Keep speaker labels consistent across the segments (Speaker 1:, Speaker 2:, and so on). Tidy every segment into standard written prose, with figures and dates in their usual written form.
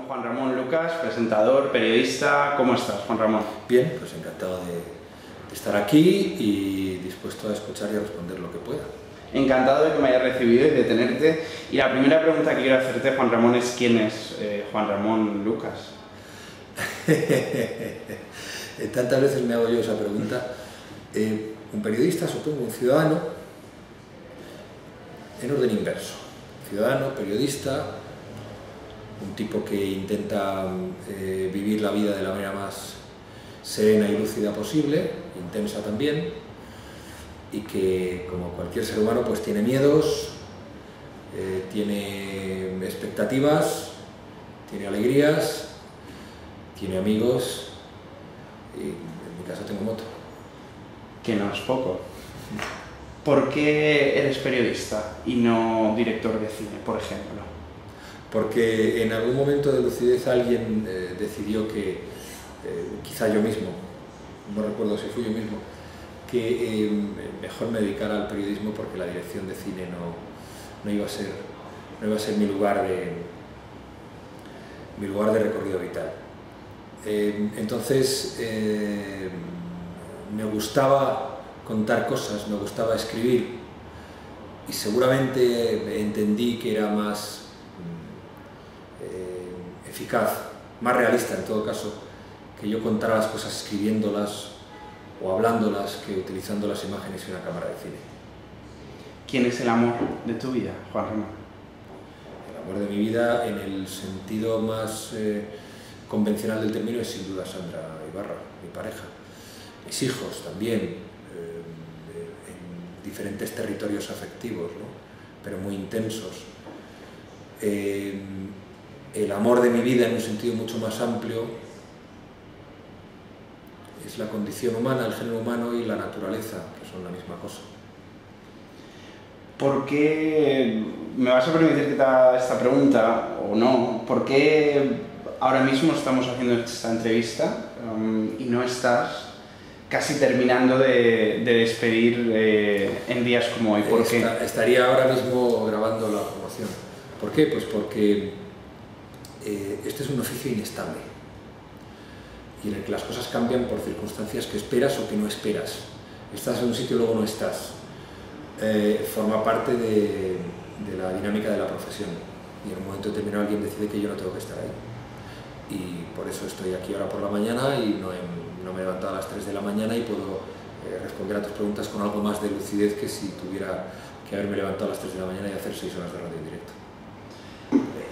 Speaker 1: Juan Ramón Lucas, presentador, periodista. ¿Cómo estás, Juan Ramón?
Speaker 2: Bien, pues encantado de estar aquí y dispuesto a escuchar y a responder lo que pueda.
Speaker 1: Encantado de que me hayas recibido y de tenerte. Y la primera pregunta que quiero hacerte, Juan Ramón, es ¿quién es Juan Ramón Lucas?
Speaker 2: Tantas veces me hago yo esa pregunta. Un periodista, supongo, un ciudadano, en orden inverso. Ciudadano, periodista, un tipo que intenta vivir la vida de la manera más serena y lúcida posible, intensa también, y que, como cualquier ser humano, pues tiene miedos, tiene expectativas, tiene alegrías, tiene amigos, y en mi caso tengo moto.
Speaker 1: Que no es poco. ¿Por qué eres periodista y no director de cine, por ejemplo?
Speaker 2: Porque en algún momento de lucidez alguien decidió que, quizá yo mismo, no recuerdo si fui yo mismo, que mejor me dedicara al periodismo porque la dirección de cine no iba a ser mi lugar de recorrido vital. Entonces me gustaba contar cosas, me gustaba escribir y seguramente entendí que era más eficaz, más realista en todo caso, que yo contara las cosas escribiéndolas o hablándolas que utilizando las imágenes y una cámara de cine.
Speaker 1: ¿Quién es el amor de tu vida, Juan Ramón?
Speaker 2: El amor de mi vida, en el sentido más convencional del término, es sin duda Sandra Ibarra, mi pareja. Mis hijos también, en diferentes territorios afectivos, ¿no? Pero muy intensos. El amor de mi vida, en un sentido mucho más amplio, es la condición humana, el género humano y la naturaleza, que son la misma cosa.
Speaker 1: ¿Por qué, me vas a permitir que te haga esta pregunta o no, por qué ahora mismo estamos haciendo esta entrevista y no estás casi terminando de despedir en días como hoy? ¿Por qué?
Speaker 2: Estaría ahora mismo grabando la promoción. ¿Por qué? Pues porque este es un oficio inestable y en el que las cosas cambian por circunstancias que esperas o que no esperas. Estás en un sitio y luego no estás. Forma parte de la dinámica de la profesión y en un momento determinado alguien decide que yo no tengo que estar ahí. Y por eso estoy aquí ahora por la mañana y no me he levantado a las 3 de la mañana y puedo responder a tus preguntas con algo más de lucidez que si tuviera que haberme levantado a las 3 de la mañana y hacer 6 horas de radio en directo.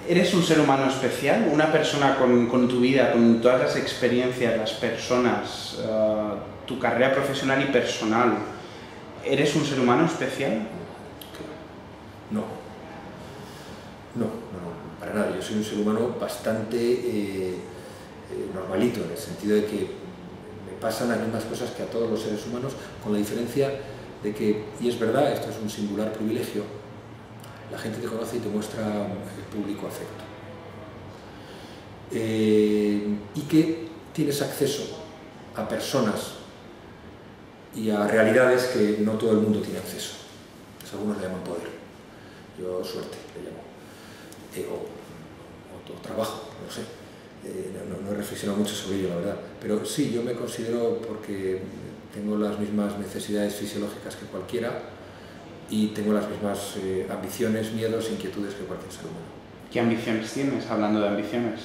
Speaker 1: ¿Eres un ser humano especial? ¿Una persona con tu vida, con todas las experiencias, las personas, tu carrera profesional y personal? ¿Eres un ser humano especial?
Speaker 2: No, para nada. Yo soy un ser humano bastante normalito, en el sentido de que me pasan las mismas cosas que a todos los seres humanos, con la diferencia de que, y es verdad, esto es un singular privilegio, la gente te conoce y te muestra el público afecto. Y que tienes acceso a personas y a realidades que no todo el mundo tiene acceso. Pues algunos le llaman poder, yo suerte le llamo, o trabajo, no sé. No he reflexionado mucho sobre ello, la verdad. Pero sí, yo me considero, porque tengo las mismas necesidades fisiológicas que cualquiera y tengo las mismas ambiciones, miedos, inquietudes que cualquier ser humano.
Speaker 1: ¿Qué ambiciones tienes, hablando de ambiciones?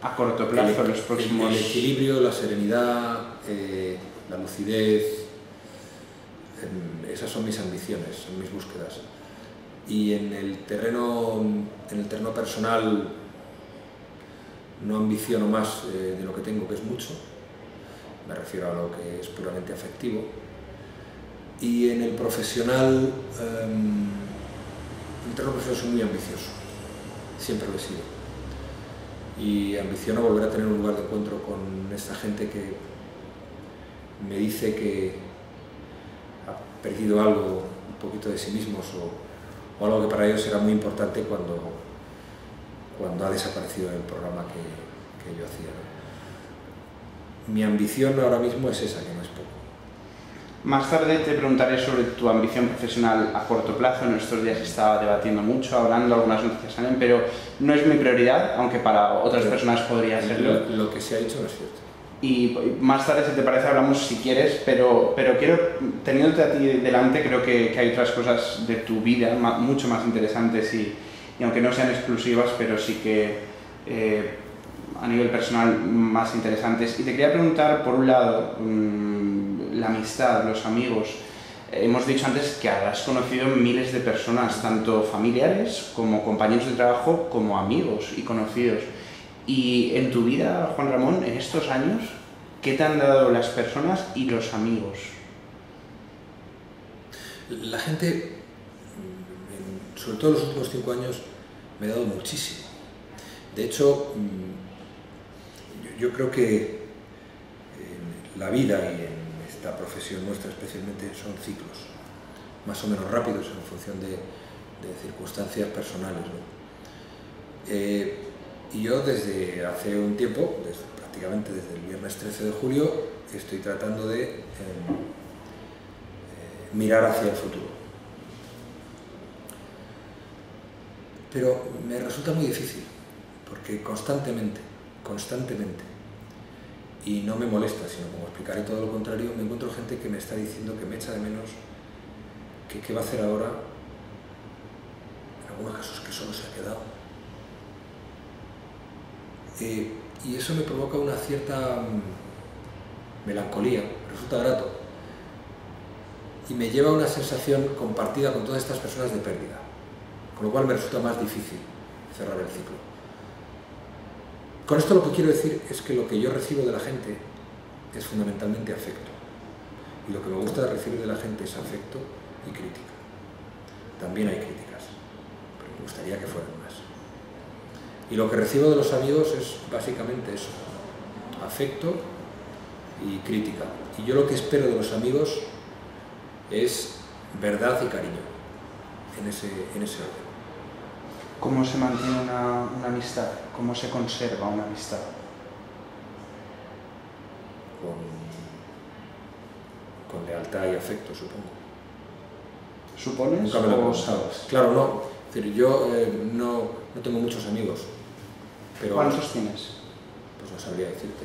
Speaker 1: A corto plazo, los próximos...
Speaker 2: El equilibrio, la serenidad, la lucidez, esas son mis ambiciones, son mis búsquedas. Y en el terreno personal no ambiciono más de lo que tengo, que es mucho, me refiero a lo que es puramente afectivo. Y en el profesional, soy muy ambicioso, siempre lo he sido. Y ambiciono volver a tener un lugar de encuentro con esta gente que me dice que ha perdido algo, un poquito de sí mismos, o algo que para ellos será muy importante cuando ha desaparecido el programa que yo hacía, ¿no? Mi ambición ahora mismo es esa, que no es poco.
Speaker 1: Más tarde te preguntaré sobre tu ambición profesional a corto plazo. En estos días se está debatiendo mucho, hablando, algunas noticias salen, pero no es mi prioridad, aunque para otras personas podría serlo.
Speaker 2: Lo que se ha dicho no es cierto.
Speaker 1: Y más tarde, si te parece, hablamos si quieres, pero quiero, teniéndote a ti delante, creo que hay otras cosas de tu vida mucho más interesantes y aunque no sean exclusivas, pero sí que a nivel personal más interesantes. Y te quería preguntar, por un lado, la amistad, los amigos. Hemos dicho antes que has conocido miles de personas, tanto familiares como compañeros de trabajo, como amigos y conocidos. Y en tu vida, Juan Ramón, en estos años, ¿qué te han dado las personas y los amigos?
Speaker 2: La gente, sobre todo en los últimos 5 años, me ha dado muchísimo. De hecho, yo creo que la vida y en esta profesión nuestra especialmente son ciclos, más o menos rápidos en función de circunstancias personales, ¿no? Y yo desde hace un tiempo, prácticamente desde el viernes 13 de julio, estoy tratando de mirar hacia el futuro. Pero me resulta muy difícil, porque constantemente, y no me molesta, sino como explicaré todo lo contrario, me encuentro gente que me está diciendo que me echa de menos, que qué va a hacer ahora, en algunos casos que solo se ha quedado. Y eso me provoca una cierta melancolía, me resulta grato, y me lleva a una sensación compartida con todas estas personas de pérdida, con lo cual me resulta más difícil cerrar el ciclo. Con esto lo que quiero decir es que lo que yo recibo de la gente es fundamentalmente afecto, y lo que me gusta recibir de la gente es afecto y crítica. También hay críticas, pero me gustaría que fueran más. Y lo que recibo de los amigos es básicamente eso, afecto y crítica. Y yo lo que espero de los amigos es verdad y cariño, en ese orden.
Speaker 1: ¿Cómo se mantiene una amistad? ¿Cómo se conserva una amistad?
Speaker 2: Con lealtad y afecto, supongo.
Speaker 1: ¿Supones
Speaker 2: Nunca me lo
Speaker 1: o sabes?
Speaker 2: Claro, no. Es decir, yo no tengo muchos amigos. Pero,
Speaker 1: ¿cuántos tienes?
Speaker 2: Pues no sabría decirte.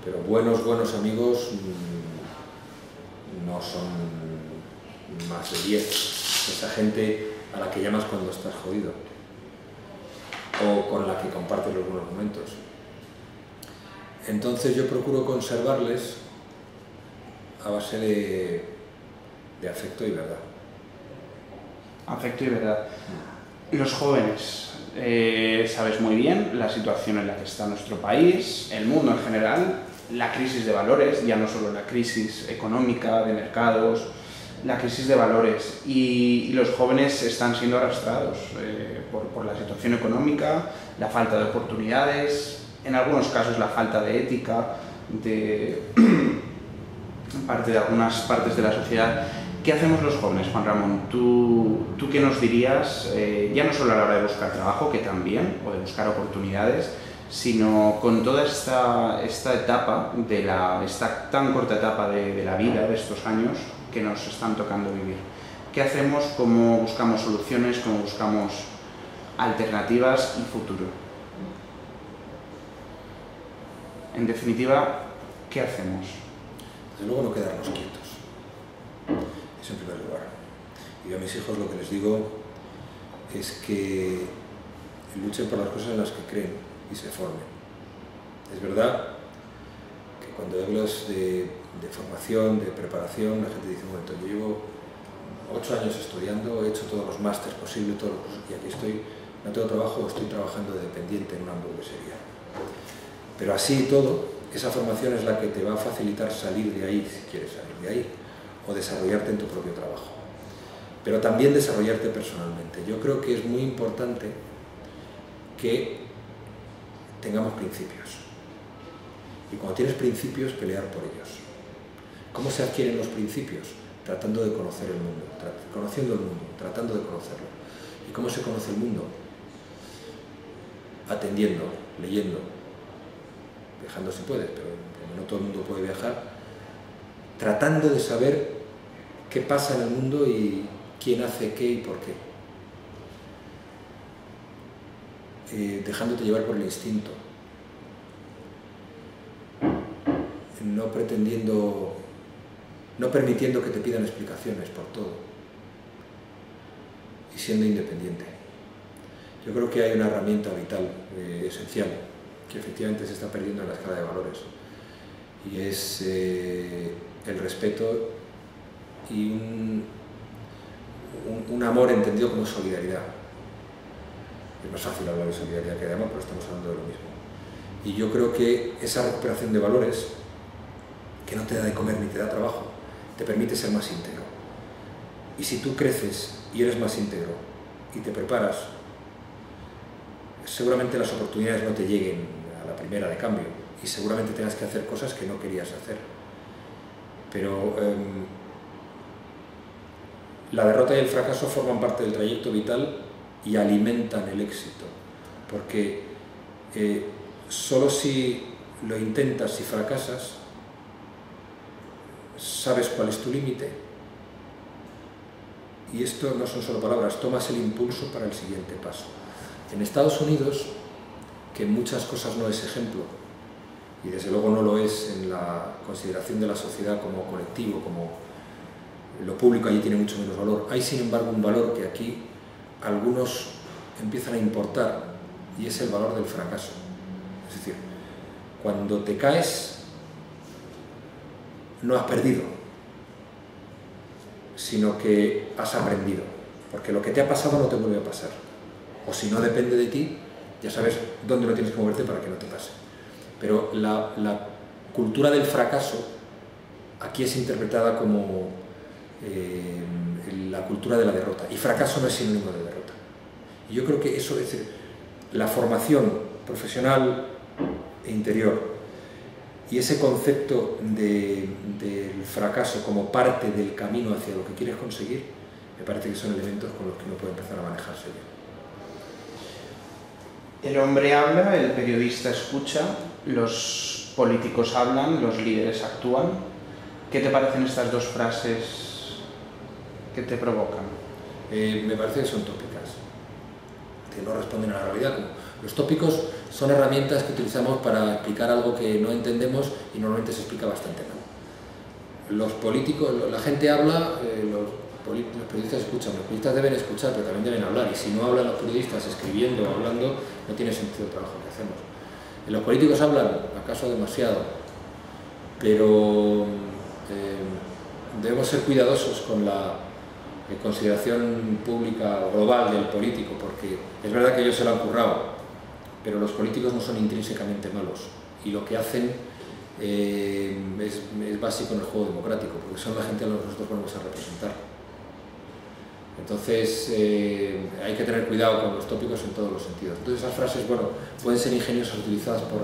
Speaker 2: Pero buenos amigos no son más de 10. Esa gente a la que llamas cuando estás jodido. O con la que compartes los buenos momentos. Entonces yo procuro conservarles a base de afecto y verdad.
Speaker 1: Afecto y verdad. Los jóvenes, sabes muy bien la situación en la que está nuestro país, el mundo en general, la crisis de valores, ya no solo la crisis económica, de mercados, la crisis de valores, y los jóvenes están siendo arrastrados por la situación económica, la falta de oportunidades, en algunos casos la falta de ética de algunas partes de la sociedad. ¿Qué hacemos los jóvenes, Juan Ramón? ¿Tú qué nos dirías, ya no solo a la hora de buscar trabajo, que también, o de buscar oportunidades, sino con toda esta etapa, esta tan corta etapa de la vida, de estos años que nos están tocando vivir? ¿Qué hacemos? ¿Cómo buscamos soluciones? ¿Cómo buscamos alternativas y futuro? En definitiva, ¿qué hacemos?
Speaker 2: Desde luego no quedarnos quietos, eso en primer lugar. Y yo a mis hijos lo que les digo es que luchen por las cosas en las que creen y se formen. Es verdad que cuando hablas de formación, de preparación, la gente dice, bueno, yo llevo 8 años estudiando, he hecho todos los másteres posibles, y aquí estoy, no tengo trabajo, estoy trabajando de dependiente en una hamburguesería. Pero así y todo, esa formación es la que te va a facilitar salir de ahí, si quieres salir de ahí, o desarrollarte en tu propio trabajo. Pero también desarrollarte personalmente. Yo creo que es muy importante que tengamos principios. Y cuando tienes principios, pelear por ellos. ¿Cómo se adquieren los principios? Tratando de conocer el mundo, conociendo el mundo, tratando de conocerlo. ¿Y cómo se conoce el mundo? Atendiendo, leyendo, viajando si puedes, pero como no todo el mundo puede viajar, tratando de saber qué pasa en el mundo y quién hace qué y por qué. Dejándote llevar por el instinto. No pretendiendo, no permitiendo que te pidan explicaciones por todo. Y siendo independiente. Yo creo que hay una herramienta vital, esencial, que efectivamente se está perdiendo en la escala de valores. Y es el respeto y un amor entendido como solidaridad. Es más fácil hablar de solidaridad que de amor, pero estamos hablando de lo mismo. Y yo creo que esa recuperación de valores, que no te da de comer ni te da trabajo, te permite ser más íntegro. Y si tú creces y eres más íntegro y te preparas, seguramente las oportunidades no te lleguen a la primera de cambio y seguramente tengas que hacer cosas que no querías hacer. Pero la derrota y el fracaso forman parte del trayecto vital y alimentan el éxito, porque solo si lo intentas y fracasas, sabes cuál es tu límite. Y esto no son solo palabras, tomas el impulso para el siguiente paso. En Estados Unidos, que en muchas cosas no es ejemplo, y desde luego no lo es en la consideración de la sociedad como colectivo, como lo público allí tiene mucho menos valor, hay sin embargo un valor que aquí algunos empiezan a importar, y es el valor del fracaso. Es decir, cuando te caes, no has perdido, sino que has aprendido, porque lo que te ha pasado no te vuelve a pasar, o si no depende de ti, ya sabes dónde no tienes que moverte para que no te pase. Pero la cultura del fracaso aquí es interpretada como la cultura de la derrota, y fracaso no es sinónimo de derrota. Y yo creo que eso es decir, la formación profesional e interior y ese concepto del fracaso como parte del camino hacia lo que quieres conseguir, me parece que son elementos con los que uno puede empezar a manejarse bien.
Speaker 1: El hombre habla, el periodista escucha, los políticos hablan, los líderes actúan. ¿Qué te parecen estas dos frases que te provocan?
Speaker 2: Me parece que son tópicas, que no responden a la realidad. Los tópicos son herramientas que utilizamos para explicar algo que no entendemos y normalmente se explica bastante mal. Los políticos, la gente habla, los periodistas escuchan, los periodistas deben escuchar, pero también deben hablar, y si no hablan los periodistas escribiendo o hablando, no tiene sentido el trabajo que hacemos. Los políticos hablan, acaso demasiado, pero debemos ser cuidadosos con la consideración pública global del político, porque es verdad que ellos se lo han currado, pero los políticos no son intrínsecamente malos, y lo que hacen es básico en el juego democrático, porque son la gente a la que nosotros vamos a representar. Entonces hay que tener cuidado con los tópicos en todos los sentidos. Entonces esas frases, bueno, pueden ser ingeniosas, utilizadas por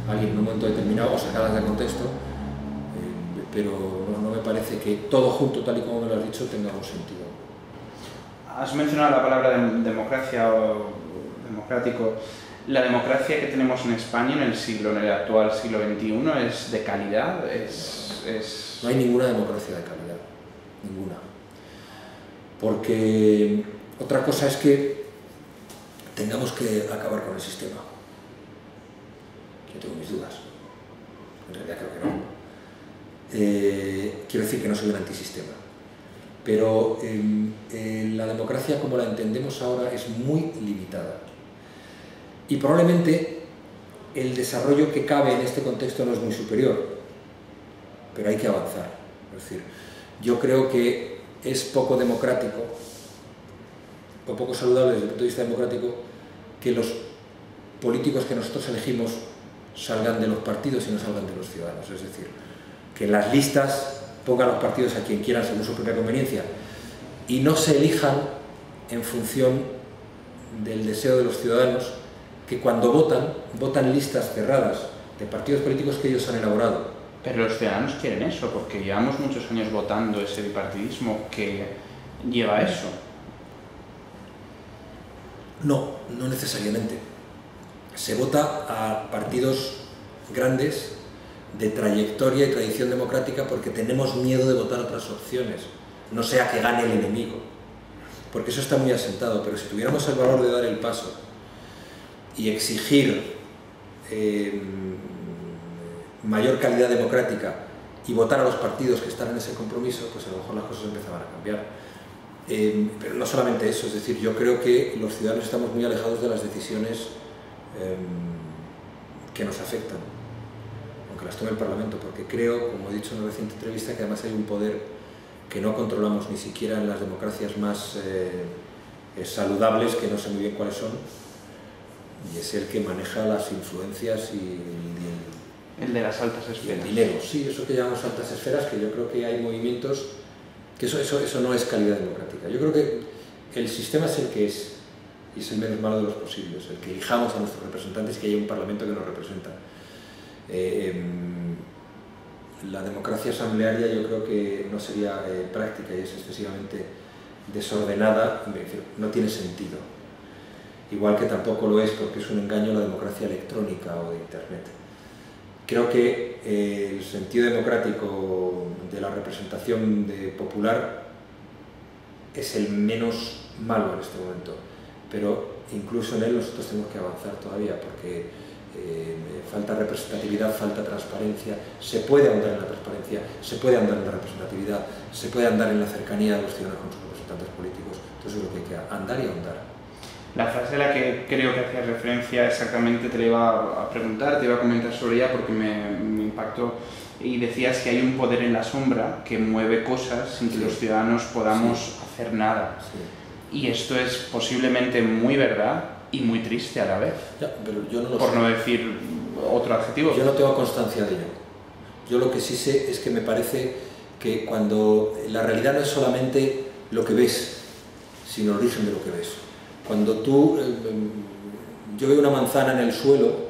Speaker 2: alguien en un momento determinado o sacadas de contexto, pero no me parece que todo junto, tal y como me lo has dicho, tenga un sentido.
Speaker 1: Has mencionado la palabra democracia o democrático. La democracia que tenemos en España en el actual siglo XXI es de calidad,
Speaker 2: No hay ninguna democracia de calidad, ninguna. Porque otra cosa es que tengamos que acabar con el sistema. Yo tengo mis dudas, en realidad creo que no. Quiero decir que no soy un antisistema, pero la democracia como la entendemos ahora es muy limitada. Y probablemente el desarrollo que cabe en este contexto no es muy superior, pero hay que avanzar. Es decir, yo creo que es poco democrático o poco saludable desde el punto de vista democrático que los políticos que nosotros elegimos salgan de los partidos y no salgan de los ciudadanos. Es decir, que en las listas pongan los partidos a quien quieran según su propia conveniencia y no se elijan en función del deseo de los ciudadanos, que cuando votan listas cerradas de partidos políticos que ellos han elaborado.
Speaker 1: Pero los ciudadanos quieren eso, porque llevamos muchos años votando ese bipartidismo que lleva a eso.
Speaker 2: No necesariamente. Se vota a partidos grandes de trayectoria y tradición democrática porque tenemos miedo de votar otras opciones, no sea que gane el enemigo, porque eso está muy asentado. Pero si tuviéramos el valor de dar el paso y exigir mayor calidad democrática y votar a los partidos que están en ese compromiso, pues a lo mejor las cosas empezaban a cambiar. Pero no solamente eso, es decir, yo creo que los ciudadanos estamos muy alejados de las decisiones que nos afectan, aunque las tome el Parlamento, porque creo, como he dicho en una reciente entrevista, que además hay un poder que no controlamos ni siquiera en las democracias más saludables, que no sé muy bien cuáles son, y es el que maneja las influencias y
Speaker 1: el de las altas esferas.
Speaker 2: El dinero, sí, eso que llamamos altas esferas, que yo creo que hay movimientos, que eso no es calidad democrática. Yo creo que el sistema es el que es, y es el menos malo de los posibles, el que elijamos a nuestros representantes y que haya un Parlamento que nos representa. La democracia asamblearia yo creo que no sería práctica y es excesivamente desordenada, no tiene sentido. Igual que tampoco lo es, porque es un engaño, la democracia electrónica o de Internet. Creo que el sentido democrático de la representación popular es el menos malo en este momento, pero incluso en él nosotros tenemos que avanzar todavía, porque falta representatividad, falta transparencia. Se puede andar en la transparencia, se puede andar en la representatividad, se puede andar en la cercanía de los ciudadanos con sus representantes políticos. Entonces es lo que hay que andar y ahondar.
Speaker 1: La frase a la que creo que hacías referencia exactamente te la iba a preguntar, te iba a comentar sobre ella porque me impactó, y decías que hay un poder en la sombra que mueve cosas sin que los ciudadanos podamos hacer nada. Y esto es posiblemente muy verdad y muy triste a la vez.
Speaker 2: Ya, pero yo no lo
Speaker 1: por
Speaker 2: sé.
Speaker 1: No decir otro adjetivo.
Speaker 2: Yo no tengo constancia de ello. Yo lo que sí sé es que me parece que cuando la realidad no es solamente lo que ves, sino el origen de lo que ves. Cuando yo veo una manzana en el suelo,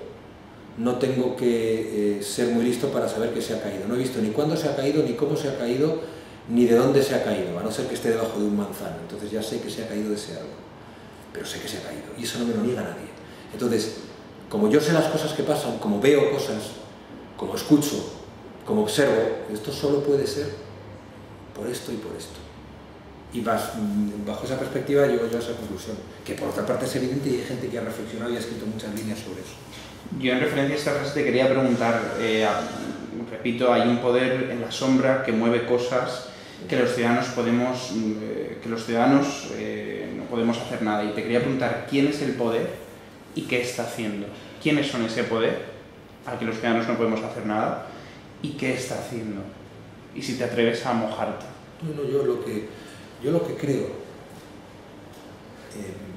Speaker 2: no tengo que ser muy listo para saber que se ha caído. No he visto ni cuándo se ha caído, ni cómo se ha caído, ni de dónde se ha caído, a no ser que esté debajo de un manzano. Entonces ya sé que se ha caído de ese árbol, pero sé que se ha caído, y eso no me lo niega nadie. Entonces, como yo sé las cosas que pasan, como veo cosas, como escucho, como observo, esto solo puede ser por esto y por esto. Y bajo esa perspectiva llego yo a esa conclusión, que por otra parte es evidente y hay gente que ha reflexionado y ha escrito muchas líneas sobre eso.
Speaker 1: Yo en referencia a esta frase te quería preguntar, repito, hay un poder en la sombra que mueve cosas que los ciudadanos no podemos hacer nada, y te quería preguntar quién es el poder y qué está haciendo. ¿Quiénes son ese poder al que los ciudadanos no podemos hacer nada y qué está haciendo? Y si te atreves a mojarte.
Speaker 2: No, yo lo que creo,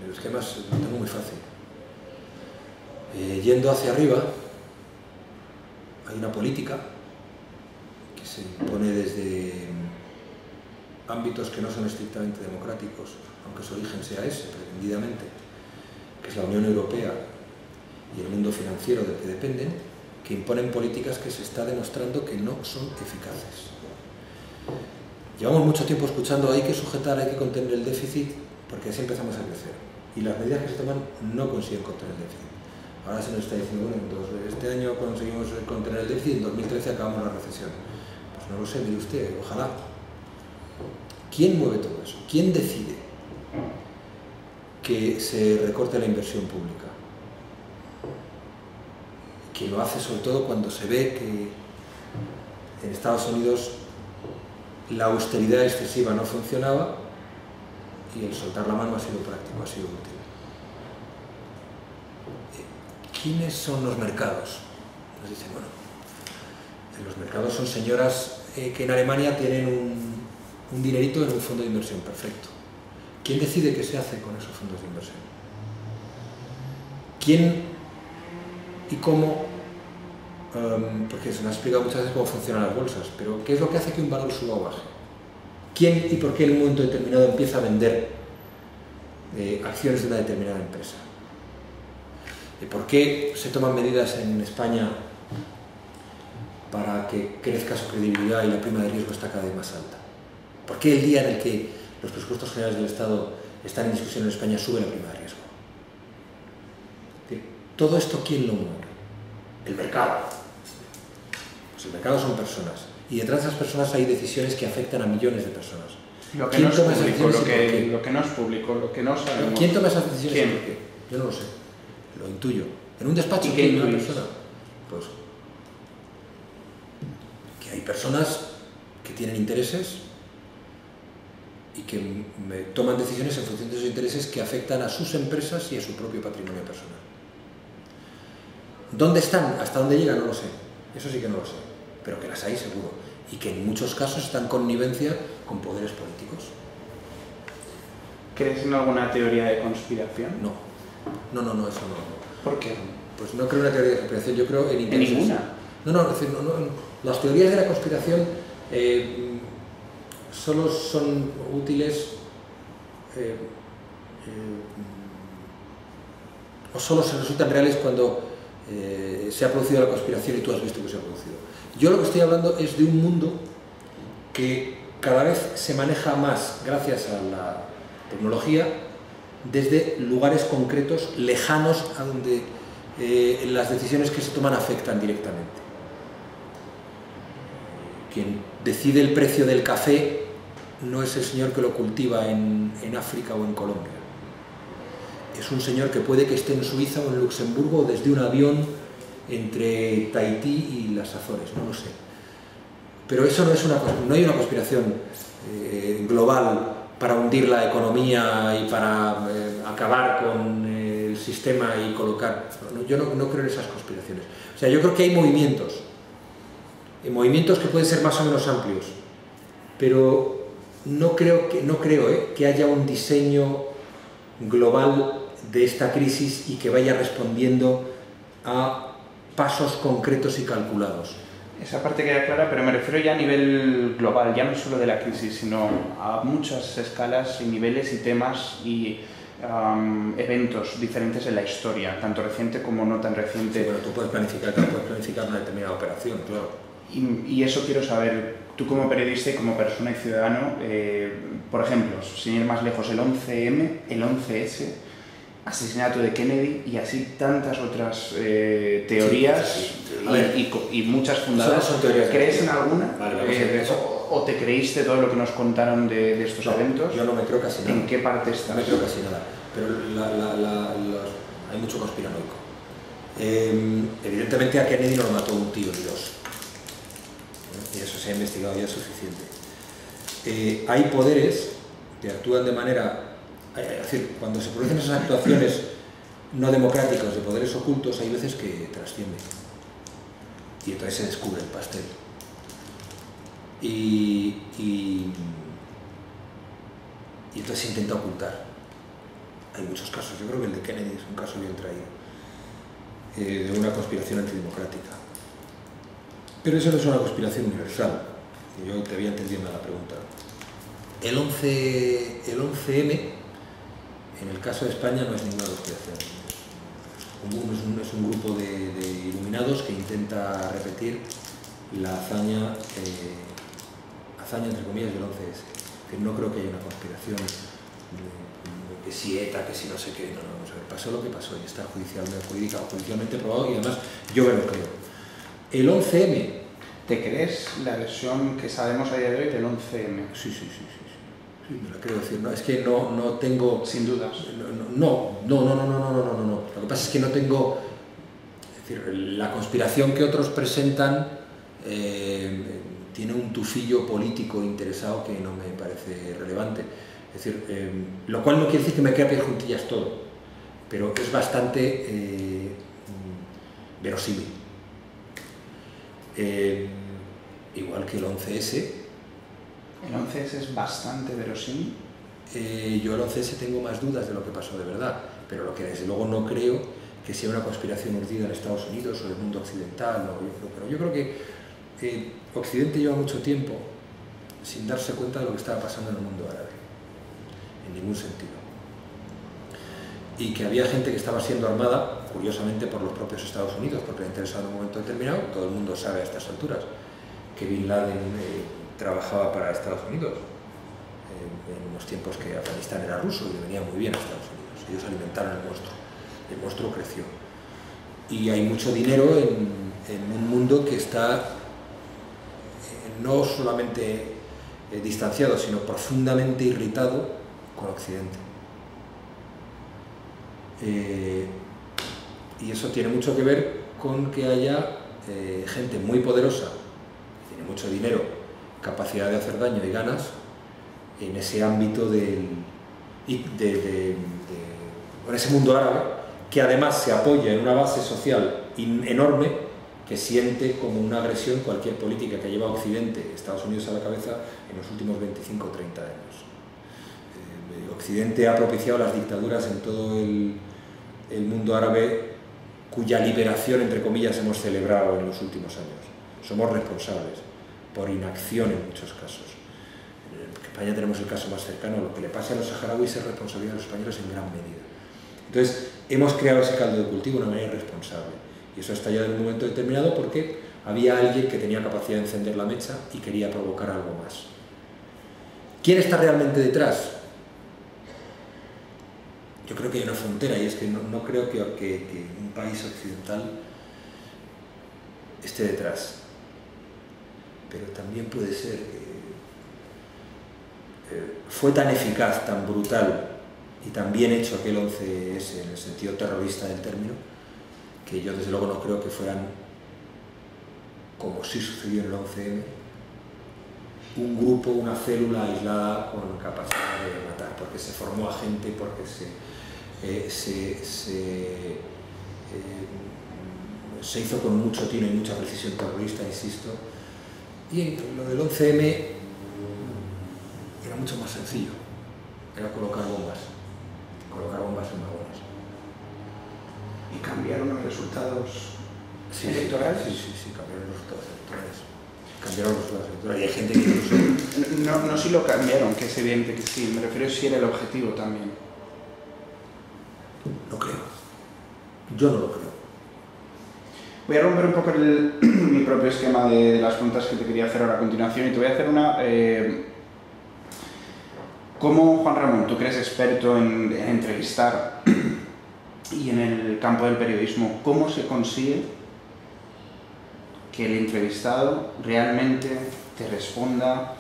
Speaker 2: los esquemas lo tengo muy fácil. Yendo hacia arriba, hay una política que se impone desde ámbitos que no son estrictamente democráticos, aunque su origen sea ese, pretendidamente, que es la Unión Europea y el mundo financiero del que dependen, que imponen políticas que se está demostrando que no son eficaces. Llevamos mucho tiempo escuchando hay que sujetar, hay que contener el déficit, porque así empezamos a crecer. Y las medidas que se toman no consiguen contener el déficit. Ahora se nos está diciendo, bueno, este año conseguimos contener el déficit, en 2013 acabamos la recesión. Pues no lo sé, mire usted, ojalá. ¿Quién mueve todo eso? ¿Quién decide que se recorte la inversión pública? Quien lo hace sobre todo cuando se ve que en Estados Unidos la austeridad excesiva no funcionaba y el soltar la mano ha sido práctico, ha sido útil. ¿Quiénes son los mercados? Nos dicen, bueno, los mercados son señoras que en Alemania tienen un dinerito en un fondo de inversión, perfecto. ¿Quién decide qué se hace con esos fondos de inversión? ¿Quién y cómo? Porque se me ha explicado muchas veces cómo funcionan las bolsas, pero ¿qué es lo que hace que un valor suba o baje? ¿Quién y por qué en un momento determinado empieza a vender acciones de una determinada empresa? ¿Por qué se toman medidas en España para que crezca su credibilidad y la prima de riesgo está cada vez más alta? ¿Por qué el día en el que los presupuestos generales del Estado están en discusión en España sube la prima de riesgo? ¿Todo esto quién lo mueve? El mercado. Pues el mercado son personas. Y detrás de esas personas hay decisiones que afectan a millones de personas.
Speaker 1: Lo que no es público, lo que no es público, lo que no sabemos.
Speaker 2: ¿Quién toma esas decisiones?
Speaker 1: ¿Quién?
Speaker 2: ¿Y por qué? Yo no lo sé. Lo intuyo. En un despacho,
Speaker 1: ¿Y qué
Speaker 2: ¿quién es una
Speaker 1: intuyes?
Speaker 2: persona? Pues que hay personas que tienen intereses y que toman decisiones en función de esos intereses que afectan a sus empresas y a su propio patrimonio personal. ¿Dónde están? ¿Hasta dónde llegan? No lo sé. Eso sí que no lo sé. Pero que las hay seguro. Y que en muchos casos están en connivencia con poderes políticos.
Speaker 1: ¿Crees en alguna teoría de conspiración?
Speaker 2: No. No, eso no.
Speaker 1: ¿Por qué?
Speaker 2: Pues no creo en una teoría de conspiración, yo creo en intereses.
Speaker 1: ¿En ninguna?
Speaker 2: No, es decir, las teorías de la conspiración solo son útiles o solo se resultan reales cuando se ha producido la conspiración y tú has visto que se ha producido. Yo lo que estoy hablando es de un mundo que cada vez se maneja más gracias a la tecnología desde lugares concretos, lejanos a donde las decisiones que se toman afectan directamente. Quien decide el precio del café no es el señor que lo cultiva en África o en Colombia. Es un señor que puede que esté en Suiza o en Luxemburgo desde un avión entre Tahití y las Azores, no lo sé. Pero eso no hay una conspiración global para hundir la economía y para acabar con el sistema y colocar... Yo no creo en esas conspiraciones. O sea, yo creo que hay movimientos que pueden ser más o menos amplios, pero no creo que haya un diseño global de esta crisis y que vaya respondiendo a pasos concretos y calculados.
Speaker 1: Esa parte queda clara, pero me refiero ya a nivel global, ya no solo de la crisis, sino a muchas escalas y niveles y temas y eventos diferentes en la historia, tanto reciente como no tan reciente.
Speaker 2: Sí, bueno, tú puedes planificar una determinada operación, claro.
Speaker 1: Y eso quiero saber, tú como periodista y como persona y ciudadano, por ejemplo, sin ir más lejos, el 11M, el 11S, asesinato de Kennedy y así tantas otras teorías
Speaker 2: sí.
Speaker 1: Y muchas fundadas.
Speaker 2: Son teorías.
Speaker 1: ¿Crees en alguna?
Speaker 2: Vale,
Speaker 1: ¿O te creíste todo lo que nos contaron de estos eventos?
Speaker 2: Yo no me creo casi nada.
Speaker 1: ¿En qué parte estás?
Speaker 2: No me creo casi nada, pero hay mucho conspiranoico. Evidentemente a Kennedy no lo mató un tío ni dos. Y eso se ha investigado ya suficiente. Hay poderes que actúan de manera... Es decir, cuando se producen esas actuaciones no democráticas de poderes ocultos, hay veces que trascienden. Y entonces se descubre el pastel. Y entonces se intenta ocultar. Hay muchos casos. Yo creo que el de Kennedy es un caso bien traído. De una conspiración antidemocrática. Pero eso no es una conspiración universal. Yo te había entendido mal la pregunta. El 11M, en el caso de España, no es ninguna conspiración. Es un grupo de iluminados que intenta repetir la hazaña entre comillas, del 11S. Que no creo que haya una conspiración que si ETA, que si no sé qué. No, vamos a ver, pasó lo que pasó y está judicialmente probado y además yo me lo creo. El 11M.
Speaker 1: ¿Te crees la versión que sabemos a día de hoy del 11M?
Speaker 2: Sí, me la creo decir. No, es que no tengo...
Speaker 1: Sin dudas.
Speaker 2: No. Lo que pasa es que no tengo... Es decir, la conspiración que otros presentan tiene un tufillo político interesado que no me parece relevante. Es decir, lo cual no quiere decir que me crea a pie juntillas todo, pero es bastante verosímil. Igual que el 11S.
Speaker 1: ¿El 11S es bastante verosímil?
Speaker 2: Yo el 11S tengo más dudas de lo que pasó de verdad, pero lo que desde luego no creo que sea una conspiración urdida en Estados Unidos o en el mundo occidental. Pero yo creo que Occidente lleva mucho tiempo sin darse cuenta de lo que estaba pasando en el mundo árabe, en ningún sentido. Y que había gente que estaba siendo armada, curiosamente, por los propios Estados Unidos, porque le interesaba en un momento determinado. Todo el mundo sabe a estas alturas que Bin Laden trabajaba para Estados Unidos, en los tiempos que Afganistán era ruso y le venía muy bien a Estados Unidos. Ellos alimentaron el monstruo creció. Y hay mucho dinero en un mundo que está no solamente distanciado, sino profundamente irritado con Occidente. Y eso tiene mucho que ver con que haya gente muy poderosa, que tiene mucho dinero, capacidad de hacer daño y ganas en ese ámbito en ese mundo árabe, que además se apoya en una base social enorme, que siente como una agresión cualquier política que lleva a Occidente, Estados Unidos a la cabeza, en los últimos 25 o 30 años. Occidente ha propiciado las dictaduras en todo el mundo árabe, cuya liberación, entre comillas, hemos celebrado en los últimos años. Somos responsables, por inacción en muchos casos. En España tenemos el caso más cercano. Lo que le pase a los saharauis es responsabilidad de los españoles en gran medida. Entonces, hemos creado ese caldo de cultivo de una manera irresponsable. Y eso ha estallado en un momento determinado porque había alguien que tenía capacidad de encender la mecha y quería provocar algo más. ¿Quién está realmente detrás? Yo creo que hay una frontera, y es que no creo que un país occidental esté detrás. Pero también puede ser que fue tan eficaz, tan brutal y tan bien hecho aquel 11S en el sentido terrorista del término, que yo desde luego no creo que fueran, como sí sucedió en el 11M, un grupo, una célula aislada con capacidad de matar, porque se formó a gente, porque se hizo con mucho tino y mucha precisión terrorista, insisto. Y lo del 11M era mucho más sencillo, era colocar bombas en vagones.
Speaker 1: ¿Y cambiaron los resultados electorales?
Speaker 2: Sí, cambiaron los resultados electorales. Y hay gente que incluso...
Speaker 1: No si lo cambiaron, que es evidente que sí, me refiero a si era el objetivo también.
Speaker 2: No creo. Yo no lo creo.
Speaker 1: Voy a romper un poco mi propio esquema de las preguntas que te quería hacer ahora a continuación, y te voy a hacer una... ¿Cómo, Juan Ramón, tú que eres experto en entrevistar y en el campo del periodismo, cómo se consigue que el entrevistado realmente te responda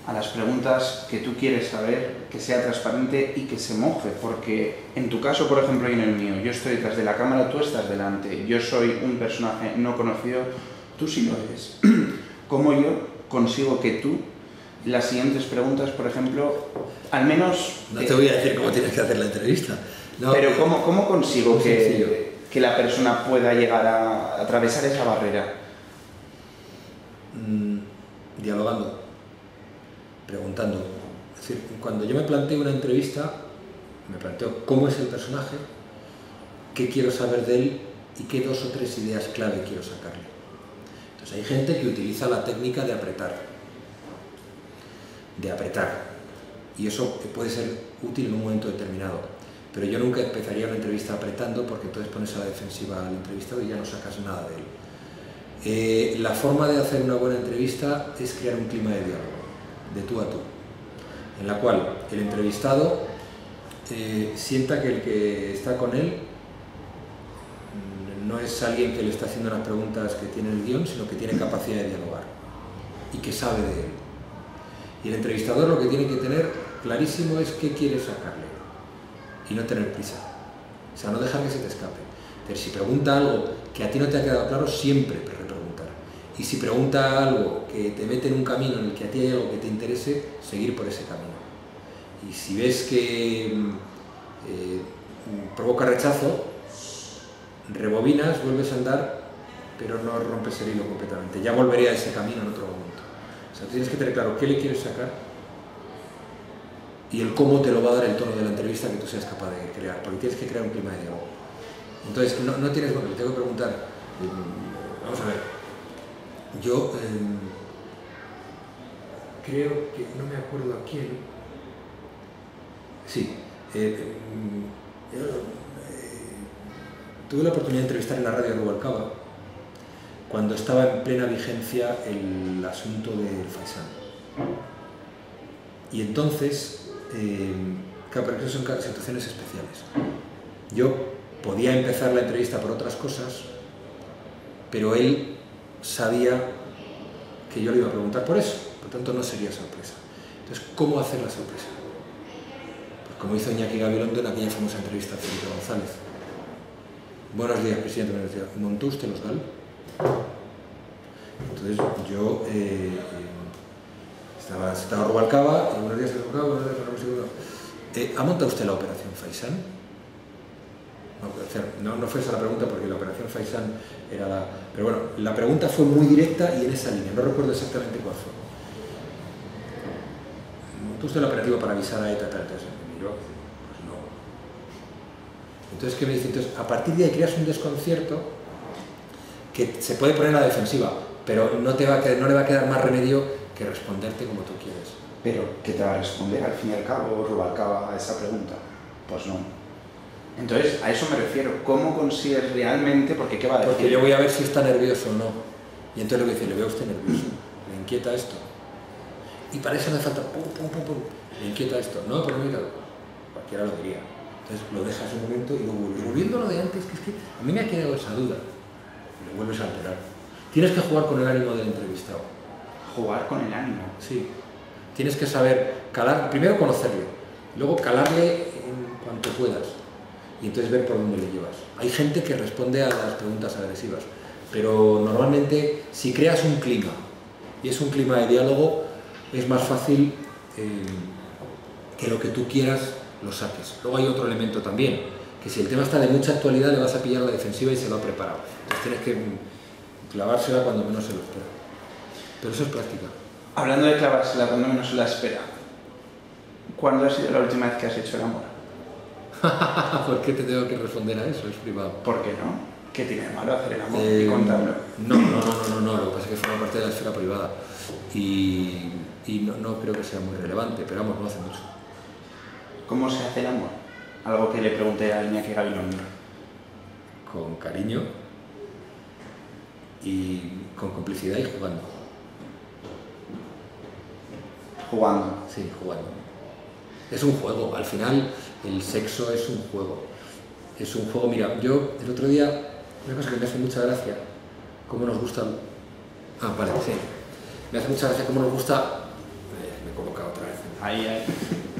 Speaker 1: a las preguntas que tú quieres saber, que sea transparente y que se moje? Porque en tu caso, por ejemplo, y en el mío, yo estoy detrás de la cámara, tú estás delante, yo soy un personaje no conocido, tú sí lo eres. ¿Cómo yo consigo que tú, las siguientes preguntas, por ejemplo, al menos...
Speaker 2: No te voy a decir cómo tienes que hacer la entrevista. No,
Speaker 1: pero ¿cómo consigo que la persona pueda llegar a atravesar esa barrera?
Speaker 2: Dialogando, preguntando. Es decir, cuando yo me planteo una entrevista, me planteo cómo es el personaje, qué quiero saber de él y qué 2 o 3 ideas clave quiero sacarle. Entonces hay gente que utiliza la técnica de apretar. Y eso puede ser útil en un momento determinado. Pero yo nunca empezaría una entrevista apretando, porque entonces pones a la defensiva al entrevistado y ya no sacas nada de él. La forma de hacer una buena entrevista es crear un clima de diálogo, de tú a tú, en la cual el entrevistado sienta que el que está con él no es alguien que le está haciendo las preguntas que tiene el guión, sino que tiene capacidad de dialogar y que sabe de él. Y el entrevistador lo que tiene que tener clarísimo es qué quiere sacarle y no tener prisa, o sea, no dejar que se te escape. Pero si pregunta algo que a ti no te ha quedado claro, siempre repreguntar. Y si pregunta algo que te mete en un camino en el que a ti hay algo que te interese, seguir por ese camino. Y si ves que provoca rechazo, rebobinas, vuelves a andar, pero no rompes el hilo completamente. Ya volvería a ese camino en otro momento. O sea, tienes que tener claro qué le quieres sacar y el cómo te lo va a dar el tono de la entrevista que tú seas capaz de crear, porque tienes que crear un clima de diálogo. Entonces, no tienes, bueno, le tengo que preguntar, vamos a ver, yo creo que, no me acuerdo a quién, sí, tuve la oportunidad de entrevistar en la radio de Rubalcaba cuando estaba en plena vigencia el asunto del Faisán. Y entonces, claro, pero son situaciones especiales. Yo podía empezar la entrevista por otras cosas, pero él sabía que yo le iba a preguntar por eso, por tanto no sería sorpresa. Entonces, ¿cómo hacer la sorpresa? Pues como hizo Iñaki Gabilondo en aquella famosa entrevista a Felipe González. Buenos días, presidente de la universidad. ¿Montó usted los GAL? Entonces yo estaba Rubalcaba, y buenos días, buenos días, ¿ha montado usted la operación Faisán? No fue esa la pregunta porque la operación Faisán era la... Pero bueno, la pregunta fue muy directa y en esa línea, no recuerdo exactamente cuál fue. ¿Montó usted el operativo para avisar a ETA? Entonces me miró, pues no. Entonces, ¿qué me dice? Entonces, a partir de ahí creas un desconcierto que se puede poner a la defensiva, pero no le va a quedar más remedio que responderte como tú quieres.
Speaker 1: Pero, ¿qué te va a responder al fin y al cabo Rubalcaba a esa pregunta? Pues no. Entonces, a eso me refiero. ¿Cómo consigues realmente? Porque ¿qué va a decir?
Speaker 2: Porque yo voy a ver si está nervioso o no. Y entonces le voy a decir, le veo a usted nervioso. ¿Le inquieta esto? Y para eso me falta pum, pum, pum, pum. ¿Le inquieta esto? No, pero mira, cualquiera lo diría. Entonces lo dejas un momento y lo vuelves. Volviendo a lo de antes, que es que a mí me ha quedado esa duda. Y lo vuelves a alterar. Tienes que jugar con el ánimo del entrevistado.
Speaker 1: Jugar con el ánimo.
Speaker 2: Sí. Tienes que saber calar, primero conocerle, luego calarle en cuanto puedas y entonces ver por dónde le llevas. Hay gente que responde a las preguntas agresivas, pero normalmente si creas un clima y es un clima de diálogo, es más fácil que lo que tú quieras lo saques. Luego hay otro elemento también, que si el tema está de mucha actualidad le vas a pillar la defensiva y se lo ha preparado. Entonces tienes que clavársela cuando menos se lo espera. Pero eso es práctica.
Speaker 1: Hablando de clavársela cuando menos se la espera, ¿cuándo ha sido la última vez que has hecho el amor?
Speaker 2: ¿Por qué te tengo que responder a eso? Es privado.
Speaker 1: ¿Por qué no? ¿Qué tiene de malo hacer el amor y contarlo?
Speaker 2: No, lo que pasa es que forma parte de la esfera privada y no creo que sea muy relevante, pero vamos, no hace mucho.
Speaker 1: ¿Cómo se hace el amor? Algo que le pregunté a Iñaki Gabilondo.
Speaker 2: Con cariño y con complicidad y jugando.
Speaker 1: Jugando.
Speaker 2: Sí, jugando. Es un juego, al final el sexo es un juego. Es un juego, mira, yo el otro día, una cosa que me hace mucha gracia, cómo nos gusta... Ah, vale, sí. Me hace mucha gracia cómo nos gusta... me he colocado otra vez.
Speaker 1: Ahí.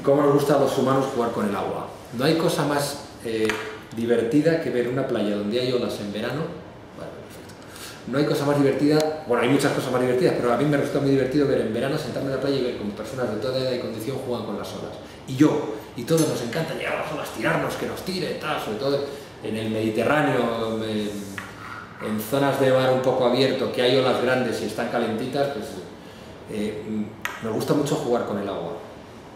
Speaker 2: Cómo nos gusta a los humanos jugar con el agua. No hay cosa más divertida que ver una playa donde hay olas en verano. Vale, perfecto. No hay cosa más divertida, bueno, hay muchas cosas más divertidas, pero a mí me resulta muy divertido ver en verano, sentarme en la playa y ver cómo personas de toda edad y condición juegan con las olas. Y todos nos encanta llegar a las olas, tirarnos, que nos tire, tal, sobre todo en el Mediterráneo, en zonas de mar un poco abierto, que hay olas grandes y están calentitas, pues nos gusta mucho jugar con el agua.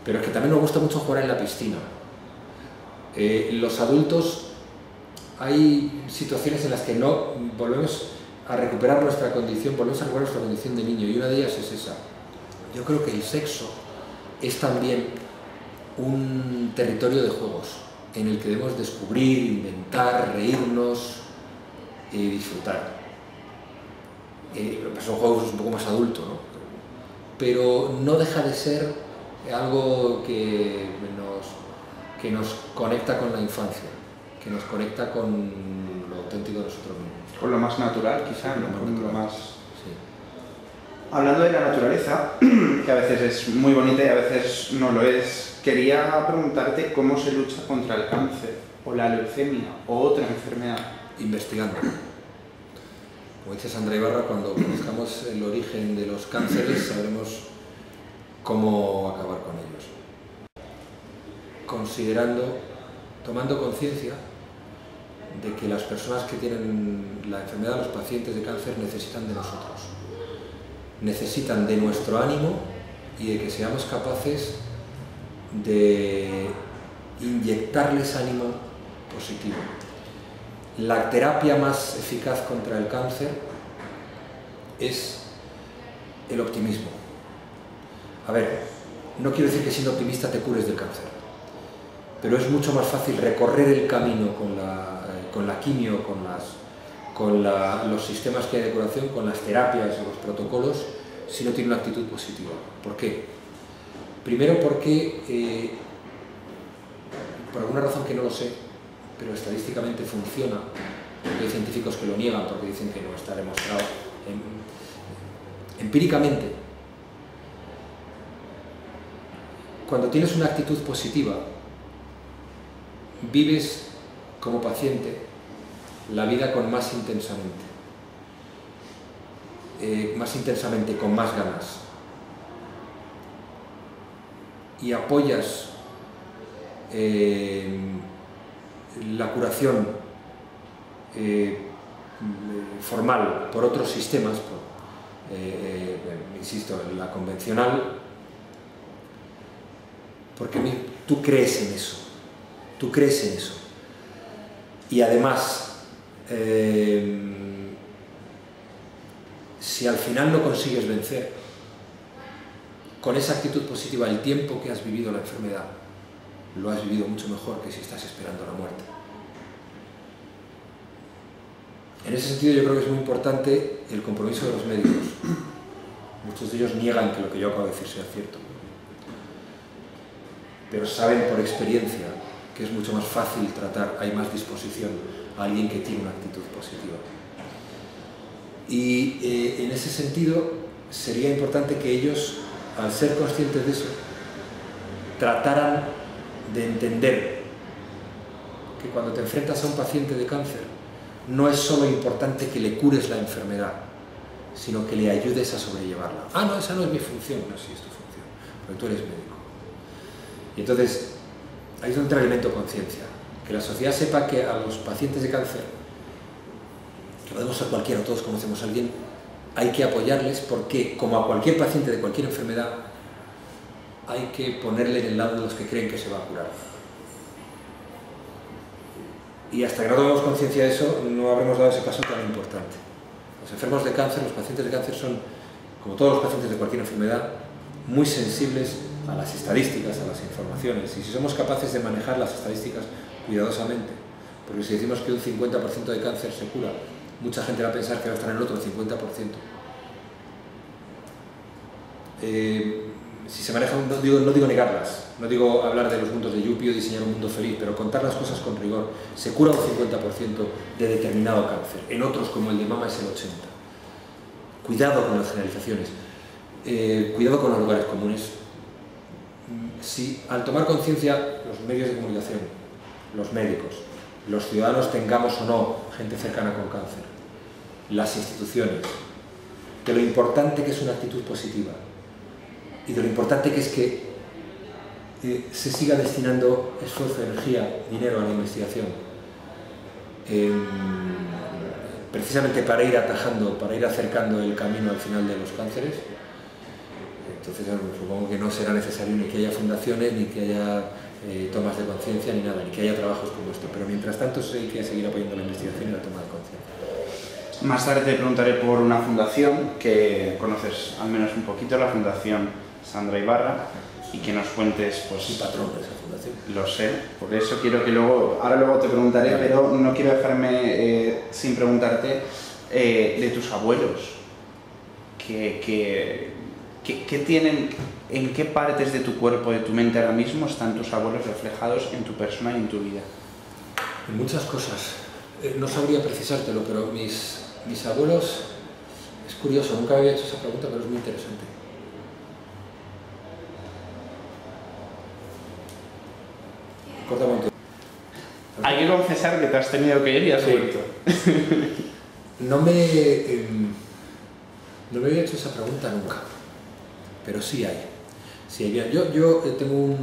Speaker 2: Pero es que también nos gusta mucho jugar en la piscina. Los adultos, hay situaciones en las que no volvemos a recuperar nuestra condición, volvemos a recuperar nuestra condición de niño, y una de ellas es esa. Yo creo que el sexo es también un territorio de juegos en el que debemos descubrir, inventar, reírnos y disfrutar. Son juegos un poco más adultos, ¿no? Pero no deja de ser algo que nos conecta con la infancia, que nos conecta con lo auténtico de nosotros mismos.
Speaker 1: Con lo más natural, quizá,
Speaker 2: Sí,
Speaker 1: ¿no? Con lo más...
Speaker 2: Sí.
Speaker 1: Hablando de la naturaleza, que a veces es muy bonita y a veces no lo es, quería preguntarte cómo se lucha contra el cáncer, o la leucemia, o otra enfermedad.
Speaker 2: Investigando. Como dice Sandra Ibarra, cuando conozcamos el origen de los cánceres, sabremos cómo acabar con ellos. Tomando conciencia de que las personas que tienen la enfermedad, los pacientes de cáncer, necesitan de nosotros. Necesitan de nuestro ánimo y de que seamos capaces de inyectarles ánimo positivo. La terapia más eficaz contra el cáncer es el optimismo. A ver, no quiero decir que siendo optimista te cures del cáncer, pero es mucho más fácil recorrer el camino con la quimio, con los sistemas que hay de curación, con las terapias o los protocolos, si no tiene una actitud positiva. ¿Por qué? Primero porque, por alguna razón que no lo sé, pero estadísticamente funciona, hay científicos que lo niegan porque dicen que no está demostrado. empíricamente, cuando tienes una actitud positiva, vives como paciente la vida con más intensamente, con más ganas, y apoyas la curación formal por otros sistemas, insisto, la convencional, porque tú crees en eso, y además, si al final no consigues vencer con esa actitud positiva el tiempo que has vivido la enfermedad, lo has vivido mucho mejor que si estás esperando la muerte. En ese sentido yo creo que es muy importante el compromiso de los médicos. Muchos de ellos niegan que lo que yo acabo de decir sea cierto, pero saben por experiencia que es mucho más fácil tratar, hay más disposición a alguien que tiene una actitud positiva. Y en ese sentido sería importante que ellos, al ser conscientes de eso, trataran de entender que cuando te enfrentas a un paciente de cáncer no es solo importante que le cures la enfermedad, sino que le ayudes a sobrellevarla. Ah, no, esa no es mi función. No, sí es tu función, porque tú eres médico. Y entonces, ahí es donde entra el elemento conciencia, que la sociedad sepa que a los pacientes de cáncer, que podemos ser cualquiera, todos conocemos a alguien, hay que apoyarles porque, como a cualquier paciente de cualquier enfermedad, hay que ponerle en el lado de los que creen que se va a curar. Y hasta que no tomemos conciencia de eso, no habremos dado ese paso tan importante. Los enfermos de cáncer, los pacientes de cáncer son, como todos los pacientes de cualquier enfermedad, muy sensibles a las estadísticas, a las informaciones. Y si somos capaces de manejar las estadísticas cuidadosamente, porque si decimos que un 50% de cáncer se cura, mucha gente va a pensar que va a estar en el otro 50%. Si se manejan, no digo negarlas, no digo hablar de los mundos de Yuppie o diseñar un mundo feliz, pero contar las cosas con rigor. Se cura un 50% de determinado cáncer, en otros como el de mama es el 80%. Cuidado con las generalizaciones, cuidado con los lugares comunes. Si al tomar conciencia los medios de comunicación, los médicos, los ciudadanos tengamos o no gente cercana con cáncer, las instituciones, de lo importante que es una actitud positiva y de lo importante que es que se siga destinando esfuerzo, energía, dinero a la investigación, precisamente para ir atajando, para ir acercando el camino al final de los cánceres. Entonces supongo que no será necesario ni que haya fundaciones, ni que haya tomas de conciencia, ni nada, ni que haya trabajos como esto, pero mientras tanto sí hay que seguir apoyando la investigación y la toma de conciencia.
Speaker 1: Más tarde te preguntaré por una fundación que conoces al menos un poquito, la Fundación Sandra Ibarra, y que nos cuentes, pues...
Speaker 2: Soy patrón de esa fundación.
Speaker 1: Lo sé, por eso quiero que luego te preguntaré, pero no quiero dejarme sin preguntarte de tus abuelos. ¿Qué tienen, en qué partes de tu cuerpo, de tu mente ahora mismo están tus abuelos reflejados en tu persona y en tu vida?
Speaker 2: En muchas cosas. No sabría precisártelo, pero mis abuelos, es curioso, nunca me había hecho esa pregunta, pero es muy interesante.
Speaker 1: Hay que confesar que te has tenido que ir y has vuelto.
Speaker 2: No me había hecho esa pregunta nunca, pero sí hay. Yo tengo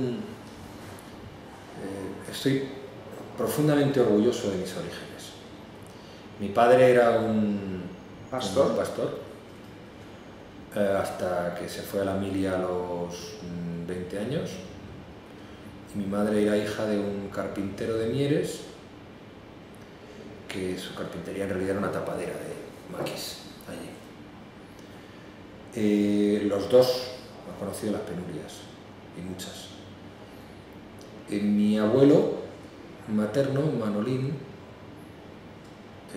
Speaker 2: estoy profundamente orgulloso de mis orígenes. Mi padre era un pastor, hasta que se fue a la milia a los 20 años. Y mi madre era hija de un carpintero de Mieres, que su carpintería en realidad era una tapadera de maquis allí. Los dos han conocido las penurias, y muchas. Mi abuelo materno, Manolín,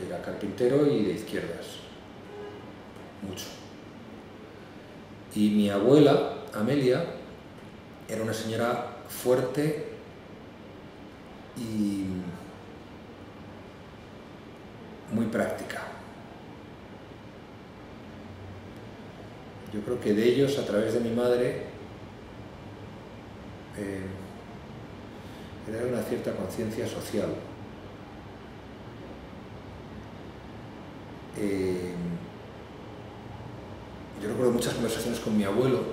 Speaker 2: era carpintero y de izquierdas, mucho. Y mi abuela, Amelia, era una señora fuerte y muy práctica. Yo creo que de ellos, a través de mi madre, era una cierta conciencia social. Yo recuerdo muchas conversaciones con mi abuelo,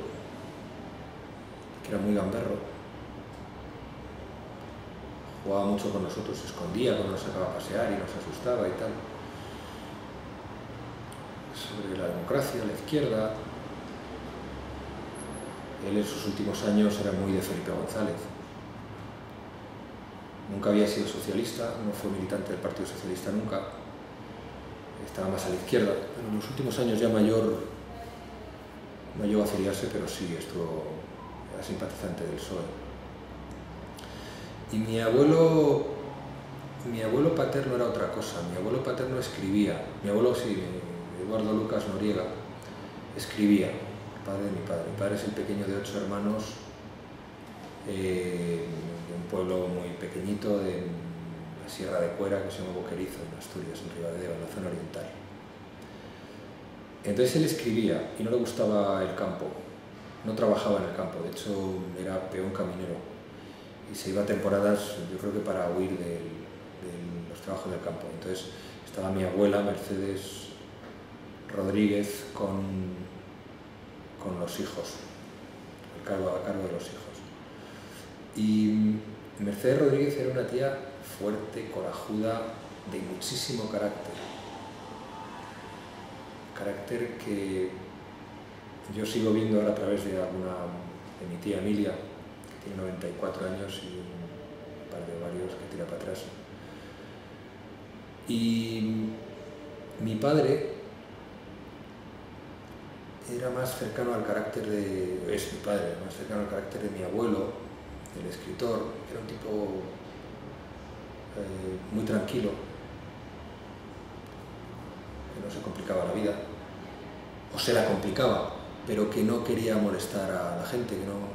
Speaker 2: que era muy gamberro. Jugaba mucho con nosotros, se escondía cuando nos sacaba a pasear y nos asustaba y tal. Sobre la democracia, la izquierda. Él en sus últimos años era muy de Felipe González. Nunca había sido socialista, no fue militante del Partido Socialista nunca. Estaba más a la izquierda, pero en los últimos años ya mayor no llegó a afiliarse, pero sí era simpatizante del PSOE. Y mi abuelo paterno era otra cosa. Mi abuelo paterno escribía. Mi abuelo sí, Eduardo Lucas Noriega, escribía, el padre de mi padre. Mi padre es el pequeño de 8 hermanos, de un pueblo muy pequeñito de la Sierra de Cuera, que se llama Boquerizo, en Asturias, en Ribadedeva, en la zona oriental. Entonces él escribía y no le gustaba el campo, no trabajaba en el campo, de hecho era peón caminero y se iba a temporadas, yo creo que para huir de los trabajos del campo. Entonces estaba mi abuela Mercedes Rodríguez con los hijos, a cargo de los hijos. Y Mercedes Rodríguez era una tía fuerte, corajuda, de muchísimo carácter que yo sigo viendo ahora a través de mi tía Emilia, que tiene 94 años y un par de ovarios que tira para atrás. Y mi padre era más cercano al carácter más cercano al carácter de mi abuelo, el escritor, que era un tipo muy tranquilo, que no se complicaba la vida, o se la complicaba, pero que no quería molestar a la gente, que no...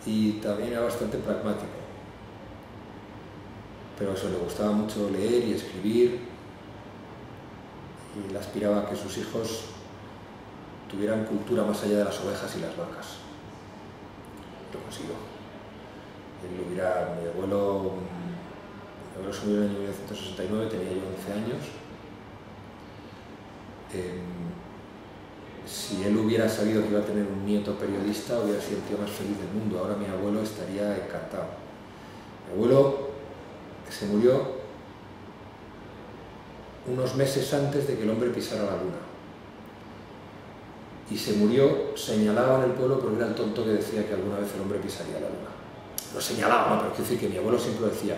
Speaker 2: Y también era bastante pragmático, pero eso, le gustaba mucho leer y escribir, y él aspiraba a que sus hijos tuvieran cultura más allá de las ovejas y las vacas. Lo consiguió. Mi abuelo se murió en el año 1969, tenía yo 11 años. Si él hubiera sabido que iba a tener un nieto periodista, hubiera sido el tío más feliz del mundo. Ahora mi abuelo estaría encantado. Mi abuelo se murió unos meses antes de que el hombre pisara la luna. Y se murió señalado en el pueblo porque era el tonto que decía que alguna vez el hombre pisaría la luna. Lo señalaba, ¿no? Pero quiero decir que mi abuelo siempre decía: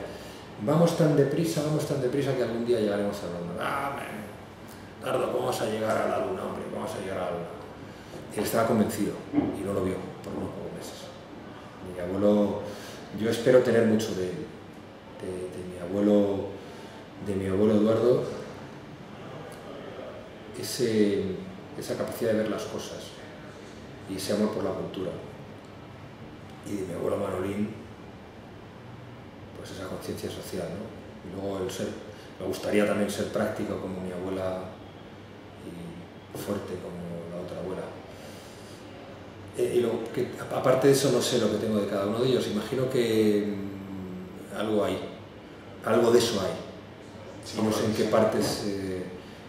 Speaker 2: vamos tan deprisa que algún día llegaremos a la luna. ¡Ah, Nardo, ¿cómo vas a llegar a la luna, hombre? ¿Cómo vas a llegar a la luna? Él estaba convencido y no lo vio por unos pocos meses. Mi abuelo, yo espero tener mucho de mi abuelo Eduardo, esa capacidad de ver las cosas y ese amor por la cultura. Y de mi abuelo Manolín, pues esa conciencia social, ¿no? Y luego me gustaría también ser práctico como mi abuela y fuerte como la otra abuela. Y luego, aparte de eso, no sé lo que tengo de cada uno de ellos. Imagino que algo hay, algo de eso hay. Sí, y no sé en qué partes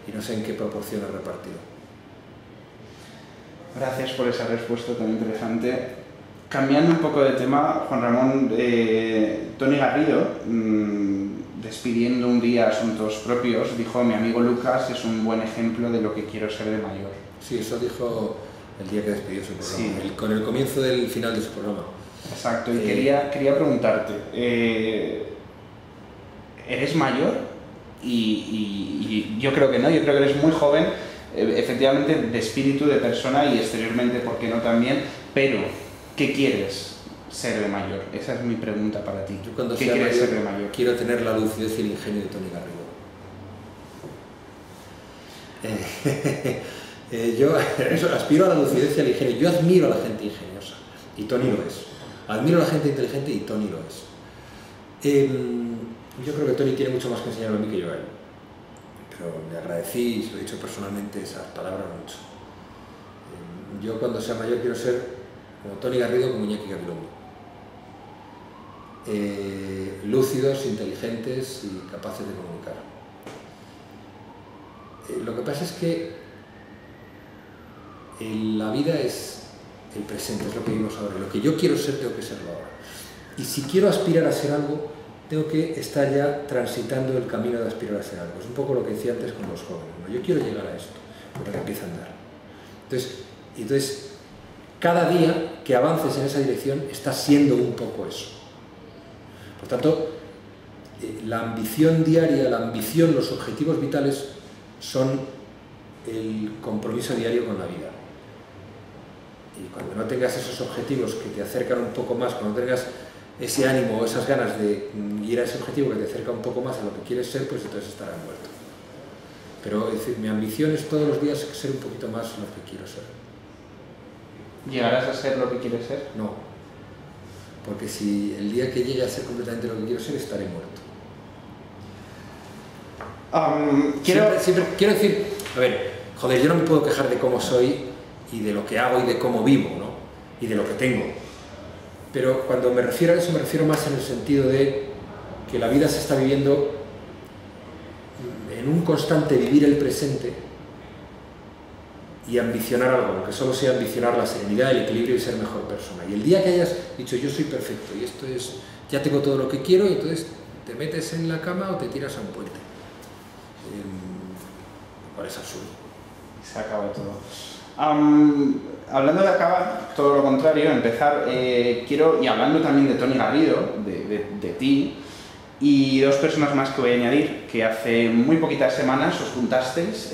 Speaker 2: y no sé en qué proporción he repartido.
Speaker 1: Gracias por esa respuesta tan interesante. Cambiando un poco de tema, Juan Ramón, Toni Garrido, despidiendo un día Asuntos Propios, dijo: mi amigo Lucas es un buen ejemplo de lo que quiero ser de mayor.
Speaker 2: Sí, eso dijo el día que despidió su programa, sí. Con el comienzo del final de su programa.
Speaker 1: Exacto, y quería preguntarte, ¿eres mayor? Y yo creo que no, yo creo que eres muy joven, efectivamente, de espíritu, de persona y exteriormente, ¿por qué no también? Pero, ¿qué quieres ser de mayor? Esa es mi pregunta para ti.
Speaker 2: Yo cuando
Speaker 1: ¿Qué quieres ser de mayor?
Speaker 2: Quiero tener la lucidez y el ingenio de Toni Garrido. Yo aspiro a la lucidez y al ingenio. Yo admiro a la gente ingeniosa y Toni lo es. Admiro a la gente inteligente y Toni lo es. Yo creo que Toni tiene mucho más que enseñarme a mí que yo a él. pero le agradecí y se lo he dicho personalmente esas palabras mucho. Yo cuando sea mayor quiero ser como Toni Garrido, como Iñaki Gabilondo. Lúcidos, inteligentes y capaces de comunicar. Lo que pasa es que la vida es el presente, es lo que vivimos ahora. Lo que yo quiero ser, tengo que serlo ahora. Y si quiero aspirar a ser algo, tengo que estar ya transitando el camino de aspirar a ser algo. Es un poco lo que decía antes con los jóvenes, ¿no? Yo quiero llegar a esto, porque empieza a andar. Entonces, cada día que avances en esa dirección, estás siendo un poco eso. Por tanto, la ambición diaria, la ambición, los objetivos vitales son el compromiso diario con la vida. Y cuando no tengas esos objetivos que te acercan un poco más, cuando tengas ese ánimo o esas ganas de ir a ese objetivo que te acerca un poco más a lo que quieres ser, pues entonces estarás muerto. Pero es decir, mi ambición es todos los días ser un poquito más lo que quiero ser.
Speaker 1: ¿Llegarás a ser lo que quieres ser?
Speaker 2: No, porque si el día que llegue a ser completamente lo que quiero ser, estaré muerto. Siempre quiero decir, a ver, joder, yo no me puedo quejar de cómo soy y de lo que hago y de cómo vivo, ¿no? Y de lo que tengo. Pero cuando me refiero a eso, me refiero más en el sentido de que la vida se está viviendo en un constante vivir el presente y ambicionar algo, aunque solo sea ambicionar la serenidad, el equilibrio y ser mejor persona. Y el día que hayas dicho yo soy perfecto y esto es, ya tengo todo lo que quiero, y entonces te metes en la cama o te tiras a un puente. Lo cual es absurdo.
Speaker 1: Se acaba todo. Hablando de acabar, todo lo contrario, empezar, quiero, y hablando también de Toni Garrido, de ti, y dos personas más que voy a añadir, que hace muy poquitas semanas os juntasteis,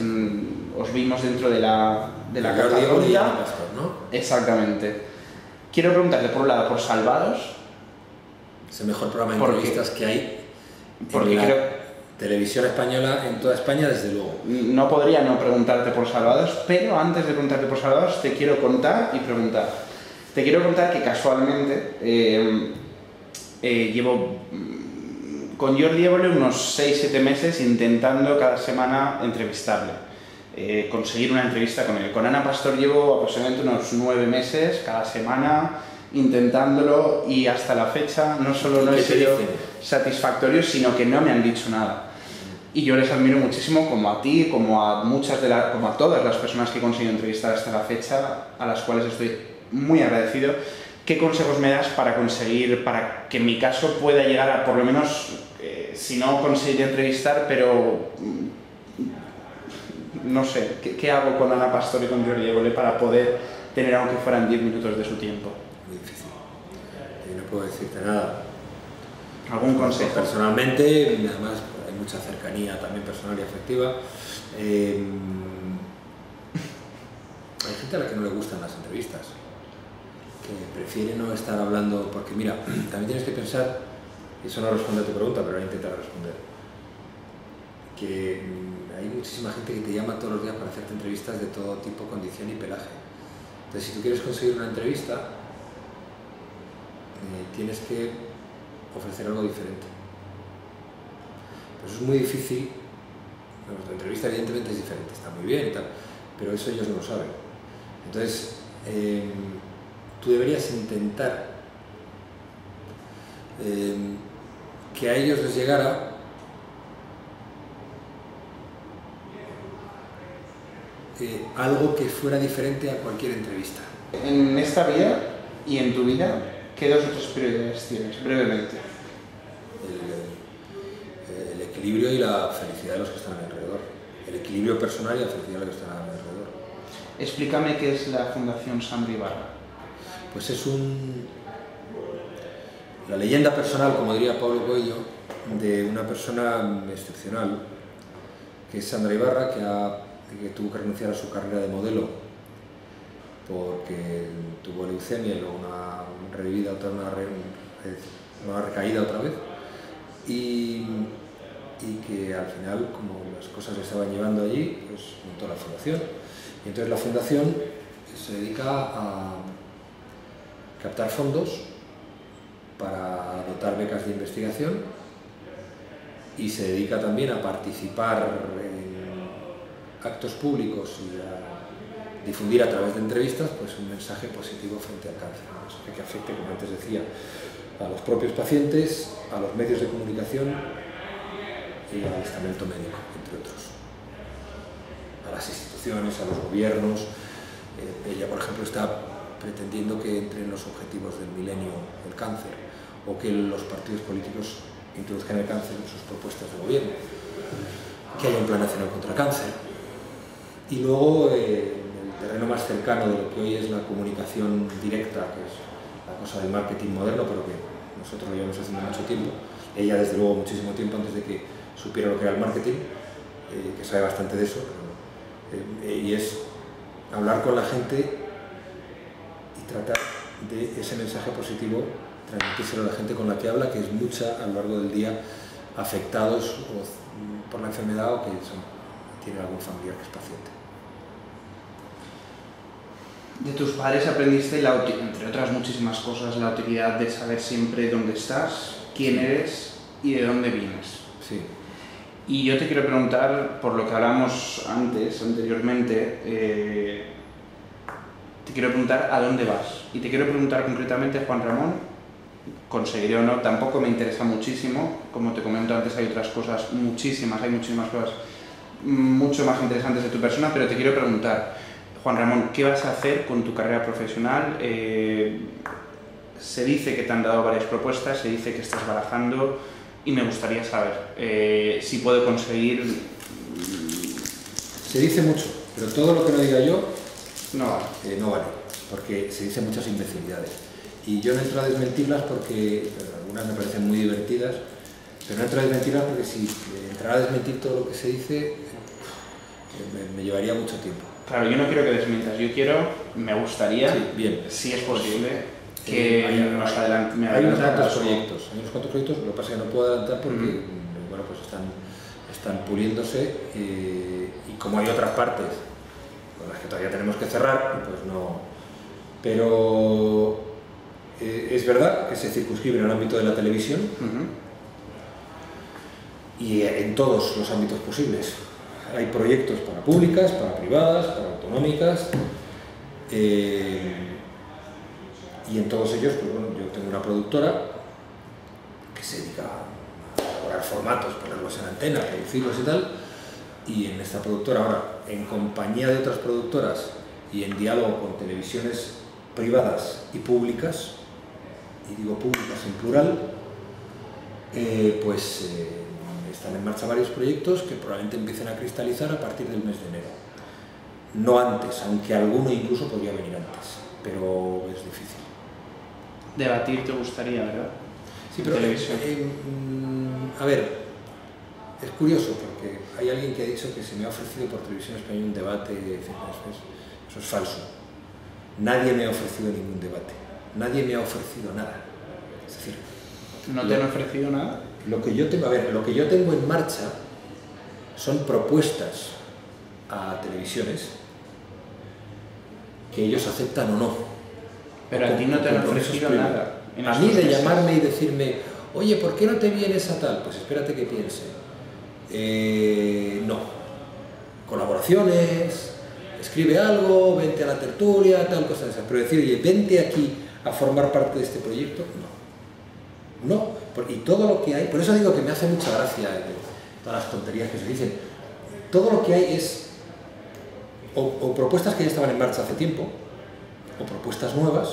Speaker 1: os vimos dentro de la Cazatoria,
Speaker 2: ¿no?
Speaker 1: Exactamente. Quiero preguntarte, por un lado, por Salvados.
Speaker 2: Es el mejor programa de entrevistas que hay
Speaker 1: porque
Speaker 2: en la
Speaker 1: creo...
Speaker 2: televisión española, en toda España, desde luego.
Speaker 1: No podría no preguntarte por Salvados, pero antes de preguntarte por Salvados, te quiero contar y preguntar. Te quiero contar que casualmente llevo con Jordi Évole unos 6-7 meses intentando cada semana entrevistarle, conseguir una entrevista con él. Con Ana Pastor llevo aproximadamente unos 9 meses cada semana intentándolo, y hasta la fecha no solo no he sido satisfactorio, sino que no me han dicho nada. Y yo les admiro muchísimo, como a ti, como a como a todas las personas que he conseguido entrevistar hasta la fecha, a las cuales estoy muy agradecido. ¿Qué consejos me das para que en mi caso pueda llegar a, por lo menos, si no conseguir entrevistar, pero no sé, ¿qué hago con Ana Pastor y con Jordi Évole para poder tener, aunque fueran 10 minutos de su tiempo?
Speaker 2: Muy difícil. Yo no puedo decirte nada.
Speaker 1: ¿Algún consejo?
Speaker 2: Personalmente, además hay mucha cercanía también personal y afectiva. Hay gente a la que no le gustan las entrevistas, que prefiere no estar hablando, porque mira, también tienes que pensar, y eso no responde a tu pregunta, pero voy a intentar responder, que hay muchísima gente que te llama todos los días para hacerte entrevistas de todo tipo, condición y pelaje. Entonces, si tú quieres conseguir una entrevista, tienes que ofrecer algo diferente. Pero eso es muy difícil. La entrevista evidentemente es diferente, está muy bien y tal, pero eso ellos no lo saben. Entonces, tú deberías intentar que a ellos les llegara algo que fuera diferente a cualquier entrevista.
Speaker 1: En esta vida y en tu vida, ¿qué dos o tres prioridades tienes? Brevemente.
Speaker 2: El equilibrio y la felicidad de los que están a mi alrededor. El equilibrio personal y la felicidad de los que están a mi alrededor.
Speaker 1: Explícame qué es la Fundación Sandra Ibarra.
Speaker 2: Pues es la leyenda personal, como diría Pablo Coelho, de una persona excepcional, que es Sandra Ibarra, que tuvo que renunciar a su carrera de modelo porque tuvo leucemia y luego una recaída otra vez, y que al final, como las cosas le estaban llevando allí, pues montó la fundación. Y entonces la fundación se dedica a captar fondos para dotar becas de investigación, y se dedica también a participar en actos públicos y a difundir a través de entrevistas pues un mensaje positivo frente al cáncer, un mensaje que afecte, como antes decía, a los propios pacientes, a los medios de comunicación y al estamento médico, entre otros, a las instituciones, a los gobiernos. Ella, por ejemplo, está pretendiendo que entre en los objetivos del milenio el cáncer, o que los partidos políticos introduzcan el cáncer en sus propuestas de gobierno, que haya un plan nacional contra el cáncer. Y luego, en el terreno más cercano de lo que hoy es la comunicación directa, que es la cosa del marketing moderno, pero que nosotros lo llevamos haciendo mucho tiempo, ella desde luego muchísimo tiempo antes de que supiera lo que era el marketing, que sabe bastante de eso, y es hablar con la gente y tratar de ese mensaje positivo transmitírselo a la gente con la que habla, que es mucha a lo largo del día, afectados por la enfermedad o que tienen algún familiar que es paciente.
Speaker 1: De tus padres aprendiste, entre otras muchísimas cosas, la utilidad de saber siempre dónde estás, quién eres y de dónde vienes.
Speaker 2: Sí.
Speaker 1: Y yo te quiero preguntar, por lo que hablamos anteriormente, te quiero preguntar a dónde vas. Y te quiero preguntar concretamente, Juan Ramón, conseguiré o no, tampoco me interesa muchísimo. Como te comento antes, hay otras cosas, hay muchísimas cosas mucho más interesantes de tu persona, pero te quiero preguntar, Juan Ramón, ¿qué vas a hacer con tu carrera profesional? Se dice que te han dado varias propuestas, se dice que estás barajando, y me gustaría saber si puedo conseguir...
Speaker 2: Se dice mucho, pero todo lo que no diga yo
Speaker 1: no vale.
Speaker 2: No vale, porque se dicen muchas imbecilidades. Y yo no entro a desmentirlas porque algunas me parecen muy divertidas, pero no entro a desmentirlas porque si entrara a desmentir todo lo que se dice, me llevaría mucho tiempo.
Speaker 1: Claro, yo no quiero que desmientas, me gustaría,
Speaker 2: sí, bien.
Speaker 1: Si es posible, que nos adelante.
Speaker 2: Hay unos cuantos proyectos, lo que pasa es que no puedo adelantar porque bueno, pues están puliéndose y como hay otras partes con las que todavía tenemos que cerrar, pues no. Pero es verdad que se circunscribe en el ámbito de la televisión y en todos los ámbitos posibles. Hay proyectos para públicas, para privadas, para autonómicas. Y en todos ellos, pues bueno, yo tengo una productora que se dedica a elaborar formatos, ponerlos en antena, producirlos y tal, y en esta productora ahora, en compañía de otras productoras y en diálogo con televisiones privadas y públicas, y digo públicas en plural, están en marcha varios proyectos que probablemente empiecen a cristalizar a partir del mes de enero. No antes, aunque alguno incluso podría venir antes, pero es difícil.
Speaker 1: Debatir te gustaría, ¿verdad?
Speaker 2: Sí, pero televisión. A ver, es curioso porque hay alguien que ha dicho que se me ha ofrecido por Televisión Española un debate, eso es falso. Nadie me ha ofrecido ningún debate, nadie me ha ofrecido nada. Es decir,
Speaker 1: ¿no te han ofrecido nada?
Speaker 2: Lo que yo tengo en marcha son propuestas a televisiones que ellos aceptan o no.
Speaker 1: Pero a ti no te han ofrecido nada.
Speaker 2: A mí de llamarme y decirme, oye, ¿por qué no te vienes a tal? Pues espérate que piense. No. Colaboraciones, escribe algo, vente a la tertulia, tal cosa de esas. Pero decir, oye, vente aquí a formar parte de este proyecto, no. No, y todo lo que hay, por eso digo que me hace mucha gracia todas las tonterías que se dicen. Todo lo que hay es o propuestas que ya estaban en marcha hace tiempo, o propuestas nuevas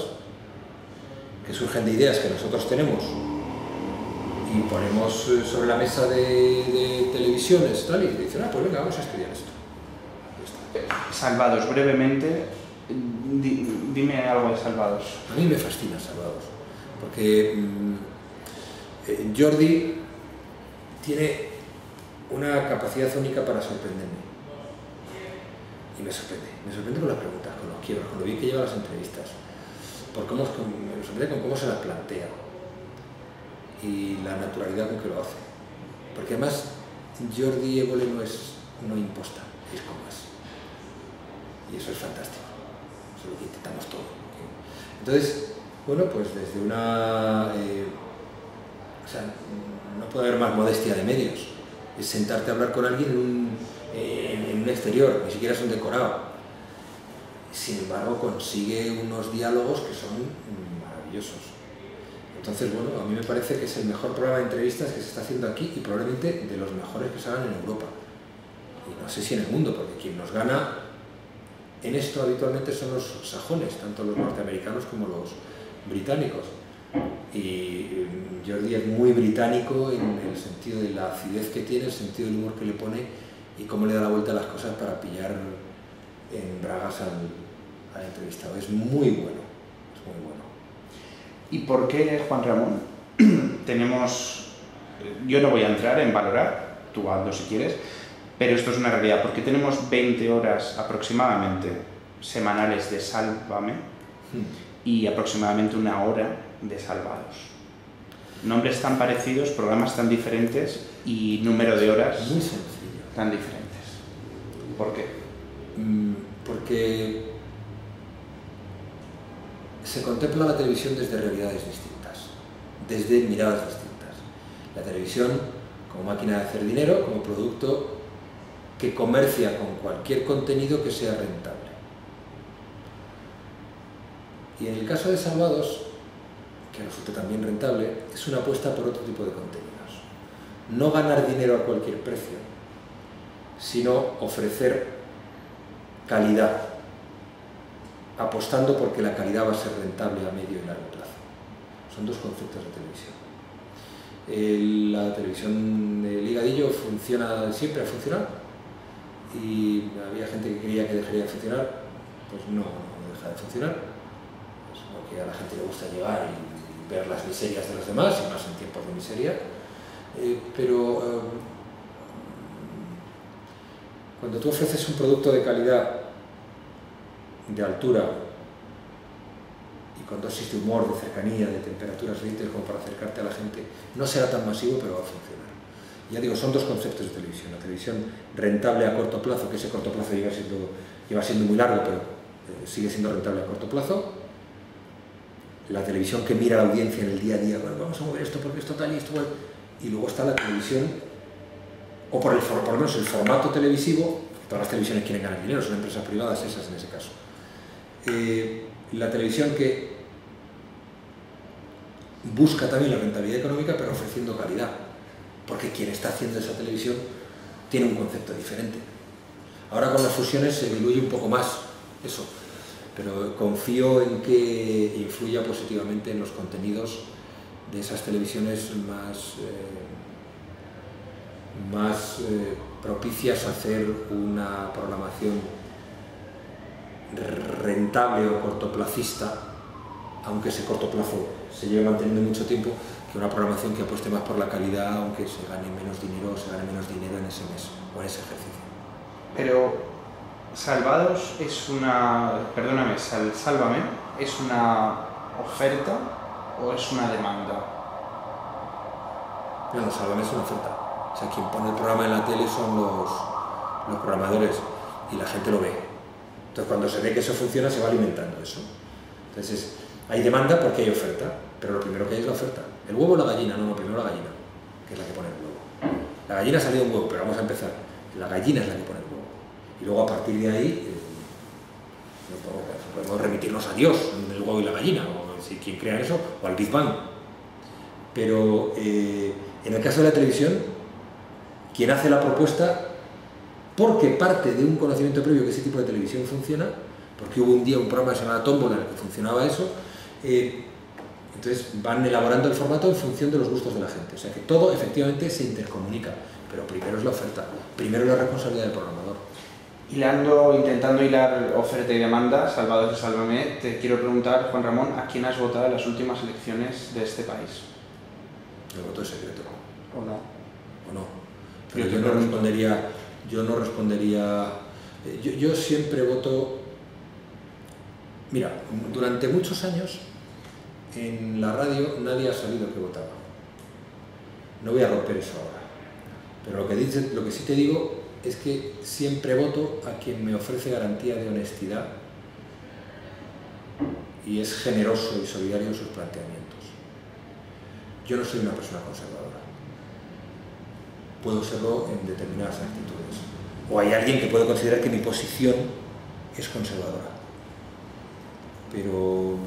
Speaker 2: que surgen de ideas que nosotros tenemos y ponemos sobre la mesa de televisiones tal, y dicen, pues venga, vamos a estudiar esto.
Speaker 1: Salvados, brevemente, dime algo de Salvados.
Speaker 2: A mí me fascina Salvados, porque Jordi tiene una capacidad única para sorprenderme. Y me sorprende con las preguntas, con los quiebros, con lo bien que lleva las entrevistas, me sorprende con cómo se las plantea y la naturalidad con que lo hace. Porque además Jordi Évole no imposta, es como es. Y eso es fantástico, eso es lo que intentamos todo. Entonces, bueno, pues desde una... no puede haber más modestia de medios. Es sentarte a hablar con alguien en un exterior, ni siquiera es un decorado. Sin embargo, consigue unos diálogos que son maravillosos. Entonces, bueno, a mí me parece que es el mejor programa de entrevistas que se está haciendo aquí y probablemente de los mejores que se hagan en Europa. Y no sé si en el mundo, porque quien nos gana en esto habitualmente son los sajones, tanto los norteamericanos como los británicos. Y Jordi es muy británico en el sentido de la acidez que tiene, el sentido del humor que le pone y cómo le da la vuelta a las cosas para pillar en bragas al entrevistado. Es muy bueno, es muy bueno.
Speaker 1: ¿Y por qué, Juan Ramón? Yo no voy a entrar en valorar, tú hazlo si quieres, pero esto es una realidad. ¿Por qué tenemos 20 horas aproximadamente semanales de Sálvame y aproximadamente 1 hora de Salvados? Nombres tan parecidos, programas tan diferentes y número de horas
Speaker 2: muy sencillo,
Speaker 1: tan diferentes. ¿Por qué?
Speaker 2: Porque se contempla la televisión desde realidades distintas, desde miradas distintas. La televisión como máquina de hacer dinero, como producto que comercia con cualquier contenido que sea rentable. Y en el caso de Salvados, que resulta también rentable, es una apuesta por otro tipo de contenidos. No ganar dinero a cualquier precio, sino ofrecer calidad, apostando porque la calidad va a ser rentable a medio y largo plazo. Son dos conceptos de televisión. La televisión de Ligadillo siempre ha funcionado y había gente que creía que dejaría de funcionar, pues no deja de funcionar, pues porque a la gente le gusta llegar y ver las miserias de los demás, y más en tiempos de miseria, pero cuando tú ofreces un producto de calidad, de altura, y con dosis de humor, de cercanía, de temperaturas suficientes como para acercarte a la gente, no será tan masivo, pero va a funcionar. Ya digo, son dos conceptos de televisión. La televisión rentable a corto plazo, que ese corto plazo lleva siendo muy largo, pero sigue siendo rentable a corto plazo. La televisión que mira a la audiencia en el día a día, bueno, vamos a mover esto porque esto tal y esto igual. Y luego está la televisión, o por lo menos el formato televisivo. Todas las televisiones quieren ganar dinero, son empresas privadas esas en ese caso. La televisión que busca también la rentabilidad económica, pero ofreciendo calidad, porque quien está haciendo esa televisión tiene un concepto diferente. Ahora con las fusiones se diluye un poco más eso, pero confío en que influya positivamente en los contenidos de esas televisiones más propicias a hacer una programación rentable o cortoplacista, aunque ese corto plazo se lleve manteniendo mucho tiempo, que una programación que apueste más por la calidad, aunque se gane menos dinero en ese mes o en ese ejercicio.
Speaker 1: Pero Salvados es Sálvame, ¿es una oferta o es una demanda?
Speaker 2: No, Sálvame es una oferta. O sea, quien pone el programa en la tele son los programadores y la gente lo ve. Entonces, cuando se ve que eso funciona, se va alimentando eso. Entonces, hay demanda porque hay oferta, pero lo primero que hay es la oferta. ¿El huevo o la gallina? No, primero la gallina, que es la que pone el huevo. La gallina ha salido un huevo, pero vamos a empezar. La gallina es la que pone el huevo. Y luego, a partir de ahí, podemos remitirnos a Dios, el huevo y la gallina, o si quien crea eso, o al Big Bang. Pero en el caso de la televisión, quien hace la propuesta, porque parte de un conocimiento previo que ese tipo de televisión funciona, porque hubo un día un programa que se llamaba Tómbola en el que funcionaba eso, entonces van elaborando el formato en función de los gustos de la gente. O sea que todo efectivamente se intercomunica, pero primero es la oferta, primero es la responsabilidad del programador.
Speaker 1: Intentando hilar oferta y demanda, Salvados y Sálvame, te quiero preguntar, Juan Ramón, ¿a quién has votado en las últimas elecciones de este país?
Speaker 2: El voto es secreto.
Speaker 1: ¿O no?
Speaker 2: ¿O no? Pero yo no respondería... Yo siempre voto... Mira, durante muchos años en la radio nadie ha sabido que votaba. No voy a romper eso ahora. Pero lo que sí te digo es que siempre voto a quien me ofrece garantía de honestidad y es generoso y solidario en sus planteamientos. Yo no soy una persona conservadora. Puedo serlo en determinadas actitudes. o hay alguien que puede considerar que mi posición es conservadora. Pero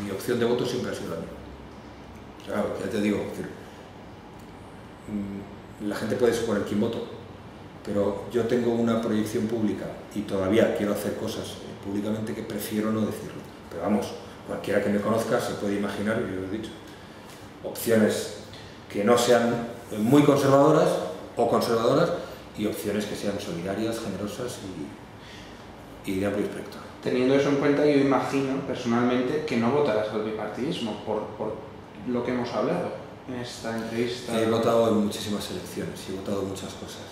Speaker 2: mi opción de voto siempre ha sido la mía. Claro, ya te digo, la gente puede suponer quién voto, pero yo tengo una proyección pública y todavía quiero hacer cosas públicamente que prefiero no decirlo. Pero vamos, cualquiera que me conozca se puede imaginar, yo lo he dicho, opciones que no sean muy conservadoras o conservadoras y opciones que sean solidarias, generosas y de amplio espectro.
Speaker 1: Teniendo eso en cuenta, yo imagino personalmente que no votarás al bipartidismo por lo que hemos hablado en esta entrevista.
Speaker 2: He votado en muchísimas elecciones y he votado muchas cosas,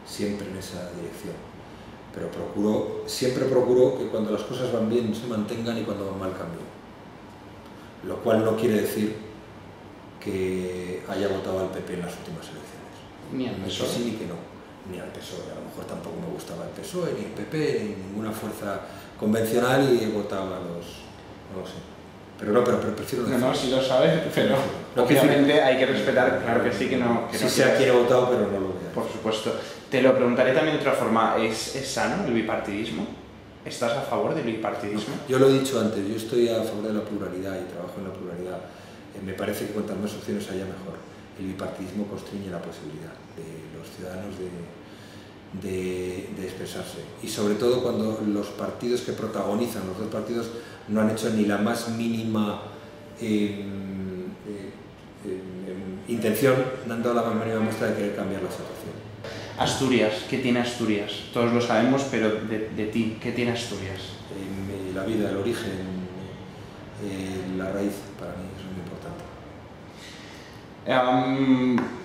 Speaker 2: siempre en esa dirección. Pero siempre procuro que cuando las cosas van bien se mantengan y cuando van mal cambien. Lo cual no quiere decir que haya votado al PP en las últimas elecciones.
Speaker 1: Ni al PSOE.
Speaker 2: Sí ni que no. Ni al PSOE. A lo mejor tampoco me gustaba el PSOE, ni el PP, ni ninguna fuerza convencional y he votado a los... no lo sé. Pero prefiero
Speaker 1: no. No, sí lo sabes, pero no, obviamente hay que respetar, claro que sí, que no...
Speaker 2: Que sí sé a quién he votado, pero no lo veo.
Speaker 1: Por supuesto. Te lo preguntaré también de otra forma. ¿Es sano el bipartidismo? ¿Estás a favor del bipartidismo?
Speaker 2: No, yo lo he dicho antes, yo estoy a favor de la pluralidad y trabajo en la pluralidad. Me parece que cuantas más opciones haya mejor. El bipartidismo constriñe la posibilidad de los ciudadanos de expresarse. Y sobre todo cuando los partidos que protagonizan, los dos partidos, no han hecho ni la más mínima intención, no han dado la más mínima muestra de querer cambiar la situación.
Speaker 1: Asturias, ¿qué tiene Asturias? Todos lo sabemos, pero de ti, ¿qué tiene Asturias?
Speaker 2: La vida, el origen, la raíz, para mí es muy importante.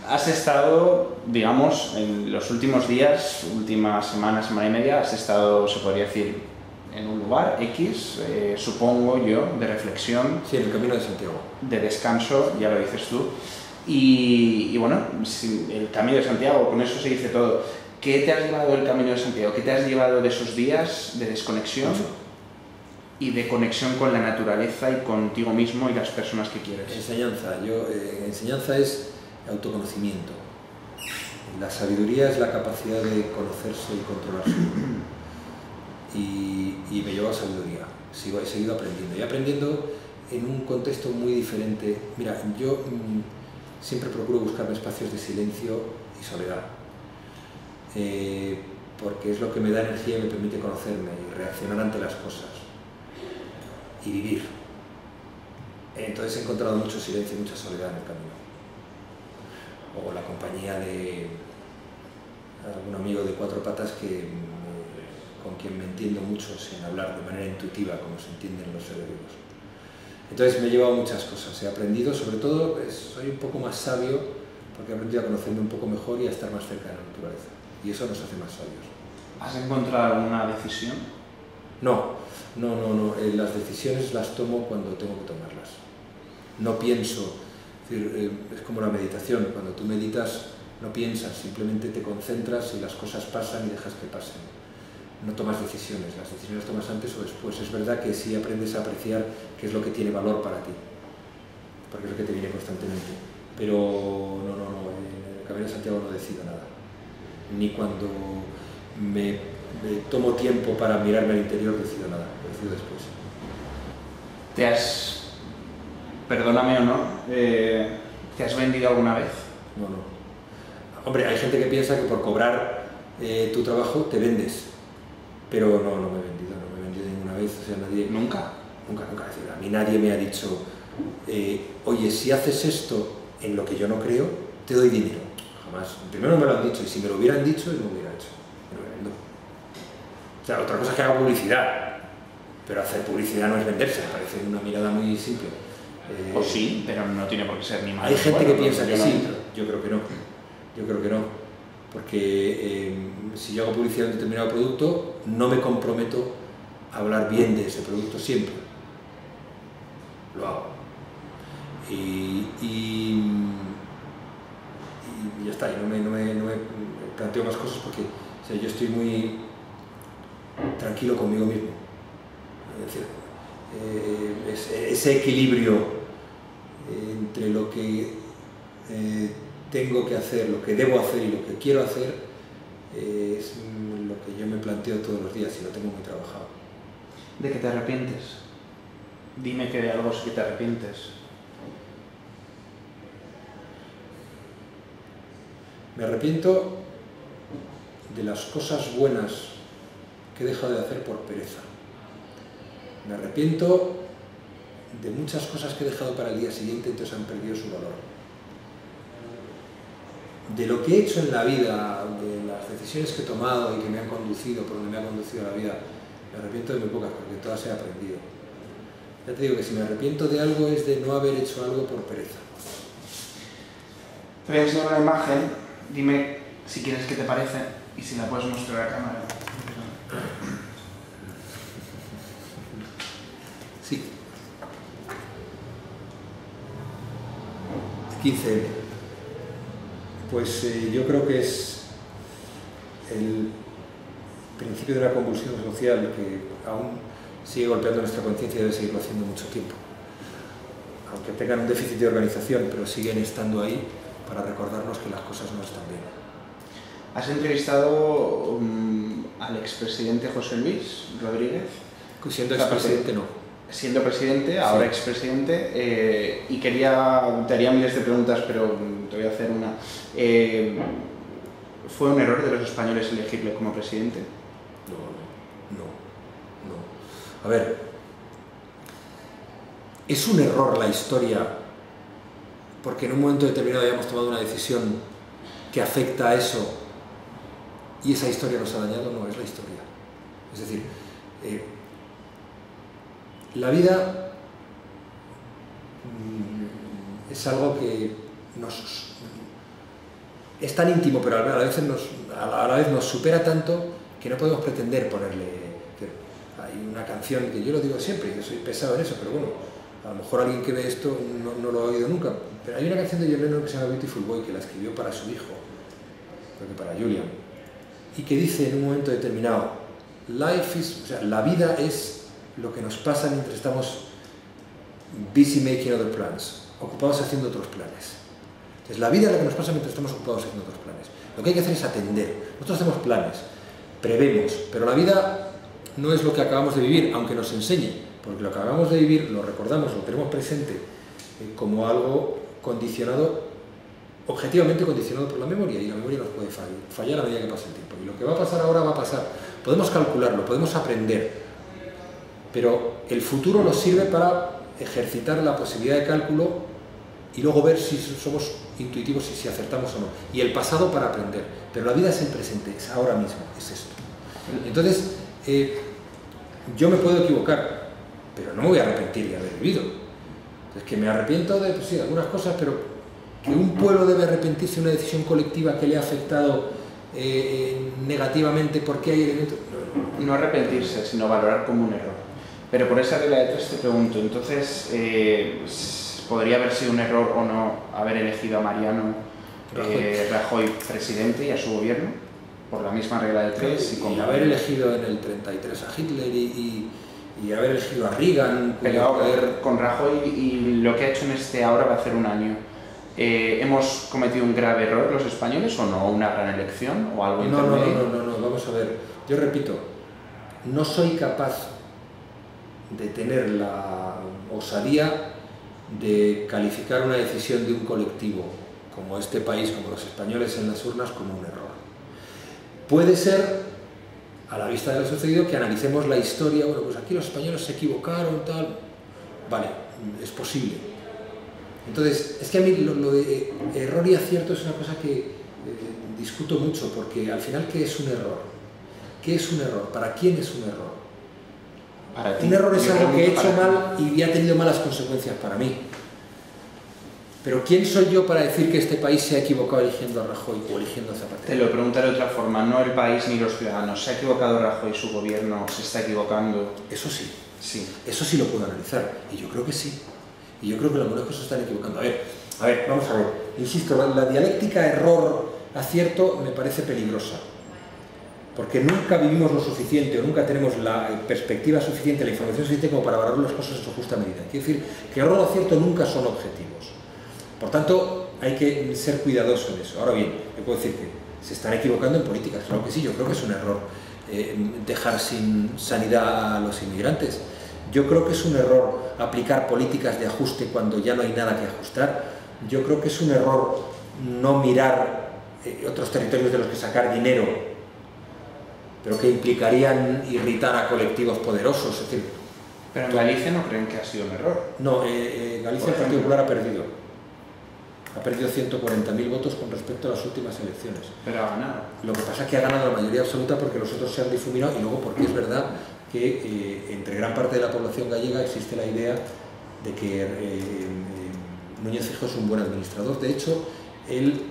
Speaker 1: Has estado, digamos, en los últimos días, última semana y media, has estado, se podría decir, en un lugar X, supongo yo, de reflexión.
Speaker 2: Sí, en el Camino de Santiago.
Speaker 1: De descanso, ya lo dices tú. Y bueno, el Camino de Santiago, con eso se dice todo. ¿Qué te has llevado del Camino de Santiago? ¿Qué te has llevado de esos días de desconexión y de conexión con la naturaleza y contigo mismo y las personas que quieres?
Speaker 2: Enseñanza. Enseñanza es autoconocimiento. La sabiduría es la capacidad de conocerse y controlarse. Y me llevo a sabiduría. He seguido aprendiendo. Y aprendiendo en un contexto muy diferente. Mira, yo siempre procuro buscarme espacios de silencio y soledad, porque es lo que me da energía y me permite conocerme y reaccionar ante las cosas y vivir. Entonces he encontrado mucho silencio y mucha soledad en el camino, o la compañía de algún amigo de cuatro patas con quien me entiendo mucho sin hablar, de manera intuitiva, como se entienden los seres vivos. Entonces me he llevado muchas cosas, he aprendido, sobre todo soy un poco más sabio porque he aprendido a conocerme un poco mejor y a estar más cerca de la naturaleza, y eso nos hace más sabios.
Speaker 1: ¿Has encontrado alguna decisión?
Speaker 2: No, las decisiones las tomo cuando tengo que tomarlas. No pienso, es como la meditación, cuando tú meditas no piensas, simplemente te concentras y las cosas pasan y dejas que pasen. No tomas decisiones, las decisiones las tomas antes o después. Es verdad que sí aprendes a apreciar qué es lo que tiene valor para ti, porque es lo que te viene constantemente. Pero no, en el Camino de Santiago no decido nada. Ni cuando me tomo tiempo para mirarme al interior decido nada, lo decido después.
Speaker 1: Perdóname o no, ¿te has vendido alguna vez?
Speaker 2: No. Hombre, hay gente que piensa que por cobrar tu trabajo te vendes. Pero no me he vendido ninguna vez, o sea, nadie...
Speaker 1: ¿Nunca?
Speaker 2: Nunca. Es decir, a mí nadie me ha dicho, oye, si haces esto en lo que yo no creo, te doy dinero. Jamás. Primero no me lo han dicho, y si me lo hubieran dicho, yo no lo hubiera hecho. No me vendo. O sea, otra cosa es que haga publicidad, pero hacer publicidad no es venderse, me parece una mirada muy simple.
Speaker 1: O sí, pero no tiene por qué ser ni malo.
Speaker 2: Hay gente que piensa que sí, yo creo que no. Porque si yo hago publicidad de un determinado producto, no me comprometo a hablar bien de ese producto siempre. Lo hago. Y ya está, y no me planteo más cosas porque yo estoy muy tranquilo conmigo mismo. Es decir, ese equilibrio entre lo que tengo que hacer, lo que debo hacer y lo que quiero hacer, es lo que yo me planteo todos los días y lo tengo muy trabajado.
Speaker 1: ¿De qué te arrepientes? Dime que de algo sí que te arrepientes.
Speaker 2: Me arrepiento de las cosas buenas que he dejado de hacer por pereza. Me arrepiento de muchas cosas que he dejado para el día siguiente, entonces han perdido su valor. De lo que he hecho en la vida, de las decisiones que he tomado y que me han conducido por donde me ha conducido la vida, me arrepiento de muy pocas, porque todas he aprendido. Ya te digo que si me arrepiento de algo es de no haber hecho algo por pereza.
Speaker 1: Te voy a enseñar una imagen, dime si quieres qué te parece y si la puedes mostrar a la cámara.
Speaker 2: Sí. 15M. Pues yo creo que es el principio de una convulsión social que aún sigue golpeando nuestra conciencia y debe seguirlo haciendo mucho tiempo. Aunque tengan un déficit de organización, pero siguen estando ahí para recordarnos que las cosas no están bien.
Speaker 1: ¿Has entrevistado al expresidente José Luis Rodríguez?
Speaker 2: Siendo expresidente, no.
Speaker 1: Siendo presidente, ahora sí. Expresidente, y te haría miles de preguntas, pero te voy a hacer una. ¿Fue un error de los españoles elegirle como presidente?
Speaker 2: No. A ver, es un error la historia porque en un momento determinado hayamos tomado una decisión que afecta a eso y esa historia nos ha dañado. No, es la historia. Es decir, la vida es algo que es tan íntimo, pero a la vez nos supera tanto que no podemos pretender ponerle... Hay una canción que yo lo digo siempre, yo soy pesado en eso, pero bueno, a lo mejor alguien que ve esto no lo ha oído nunca, pero hay una canción de John Lennon que se llama Beautiful Boy, que la escribió para su hijo, creo que para Julian, y que dice en un momento determinado, la vida es lo que nos pasa mientras estamos busy making other plans, ocupados haciendo otros planes. Entonces, la vida es lo que nos pasa mientras estamos ocupados haciendo otros planes. Lo que hay que hacer es atender. Nosotros hacemos planes, prevemos, pero la vida no es lo que acabamos de vivir, aunque nos enseñe, porque lo que acabamos de vivir lo recordamos, lo tenemos presente como algo condicionado, objetivamente condicionado por la memoria, y la memoria nos puede fallar a medida que pasa el tiempo. Y lo que va a pasar ahora va a pasar. Podemos calcularlo, podemos aprender, pero el futuro nos sirve para ejercitar la posibilidad de cálculo y luego ver si somos intuitivos y si acertamos o no. Y el pasado para aprender. Pero la vida es el presente, es ahora mismo, es esto. Entonces, yo me puedo equivocar, pero no me voy a arrepentir de haber vivido. Entonces, que me arrepiento de, pues sí, algunas cosas, pero que un pueblo debe arrepentirse de una decisión colectiva que le ha afectado negativamente porque hay elementos...
Speaker 1: No arrepentirse, sino valorar como un error. Pero por esa regla de tres te pregunto, entonces, ¿podría haber sido un error o no haber elegido a Mariano Rajoy presidente y a su gobierno? Por la misma regla de tres.
Speaker 2: Y haber elegido en el 33 a Hitler y haber elegido a Reagan.
Speaker 1: Pero con Rajoy y lo que ha hecho en ahora va a hacer un año. ¿Hemos cometido un grave error los españoles o no? ¿Una gran elección o algo intermedio?
Speaker 2: No, vamos a ver. Yo repito, no soy capaz de tener la osadía de calificar una decisión de un colectivo como este país, como los españoles en las urnas, como un error. Puede ser, a la vista de lo sucedido, que analicemos la historia, bueno, pues aquí los españoles se equivocaron, tal, vale, es posible. Entonces, es que a mí lo de error y acierto es una cosa que discuto mucho, porque al final, ¿qué es un error? ¿Qué es un error? ¿Para quién es un error?
Speaker 1: Para ti.
Speaker 2: Un error es algo que he hecho mal y ha tenido malas consecuencias para mí. Pero ¿quién soy yo para decir que este país se ha equivocado eligiendo a Rajoy o eligiendo a Zapatero?
Speaker 1: Te lo preguntaré de otra forma, no el país ni los ciudadanos. ¿Se ha equivocado Rajoy, su gobierno? ¿Se está equivocando?
Speaker 2: Eso sí.
Speaker 1: Sí.
Speaker 2: Eso sí lo puedo analizar. Y yo creo que sí. Y yo creo que algunas cosas se están equivocando. A ver, vamos a ver. Insisto, la dialéctica error-acierto me parece peligrosa. Porque nunca vivimos lo suficiente o nunca tenemos la perspectiva suficiente, la información suficiente como para valorar las cosas en su justa medida. Quiere decir que error o acierto nunca son objetivos. Por tanto, hay que ser cuidadoso en eso. Ahora bien, yo puedo decir que se están equivocando en políticas, claro que sí, yo creo que es un error dejar sin sanidad a los inmigrantes. Yo creo que es un error aplicar políticas de ajuste cuando ya no hay nada que ajustar. Yo creo que es un error no mirar otros territorios de los que sacar dinero, pero que implicarían irritar a colectivos poderosos. Es decir,
Speaker 1: pero en Galicia no creen que ha sido un error.
Speaker 2: No, Galicia en Partido Popular ha perdido. Ha perdido 140.000 votos con respecto a las últimas elecciones.
Speaker 1: Pero ha ganado.
Speaker 2: Lo que pasa es que ha ganado la mayoría absoluta porque los otros se han difuminado y luego porque es verdad que entre gran parte de la población gallega existe la idea de que Núñez Feijóo es un buen administrador. De hecho, él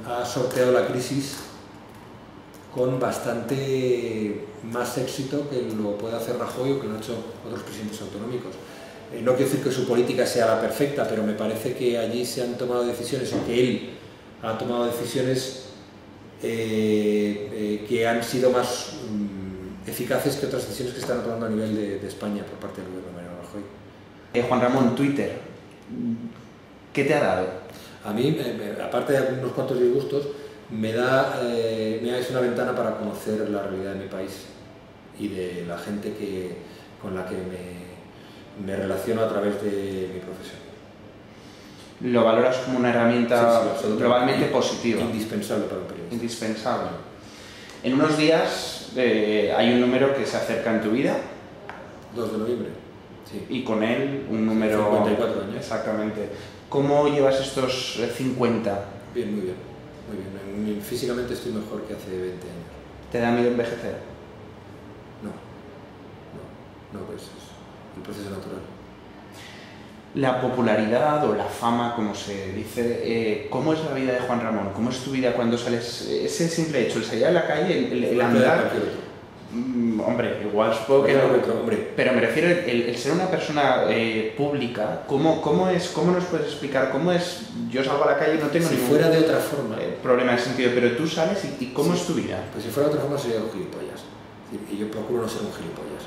Speaker 2: ha sorteado la crisis con bastante más éxito que lo puede hacer Rajoy o que lo han hecho otros presidentes autonómicos. No quiero decir que su política sea la perfecta, pero me parece que allí se han tomado decisiones, o que él ha tomado decisiones que han sido más eficaces que otras decisiones que están tomando a nivel de España por parte del gobierno de Mariano Rajoy.
Speaker 1: Juan Ramón, Twitter, ¿qué te ha dado?
Speaker 2: A mí, aparte de unos cuantos disgustos, es una ventana para conocer la realidad de mi país y de la gente con la que me relaciono a través de mi profesión.
Speaker 1: ¿Lo valoras como una herramienta
Speaker 2: sí,
Speaker 1: globalmente positiva?
Speaker 2: Indispensable para un periodista.
Speaker 1: Indispensable. En unos días hay un número que se acerca en tu vida.
Speaker 2: 2 de noviembre. Sí.
Speaker 1: Y con él un número...
Speaker 2: 54 años.
Speaker 1: Exactamente. ¿Cómo llevas estos 50?
Speaker 2: Bien, muy bien. Muy bien. Físicamente estoy mejor que hace 20 años.
Speaker 1: ¿Te da miedo envejecer?
Speaker 2: No, pues es el proceso natural.
Speaker 1: La popularidad o la fama, como se dice, ¿cómo es la vida de Juan Ramón? ¿Cómo es tu vida cuando sales? Ese simple hecho, el salir a la calle, el andar... Hombre, igual supongo que no, pero me refiero el ser una persona pública. ¿Cómo nos puedes explicar? ¿Cómo es? Yo salgo a la calle y no tengo ningún
Speaker 2: fuera de otra forma
Speaker 1: problema de sentido, pero tú sales y ¿cómo es tu vida?
Speaker 2: Pues si fuera de otra forma sería un gilipollas. Y yo procuro no ser un gilipollas.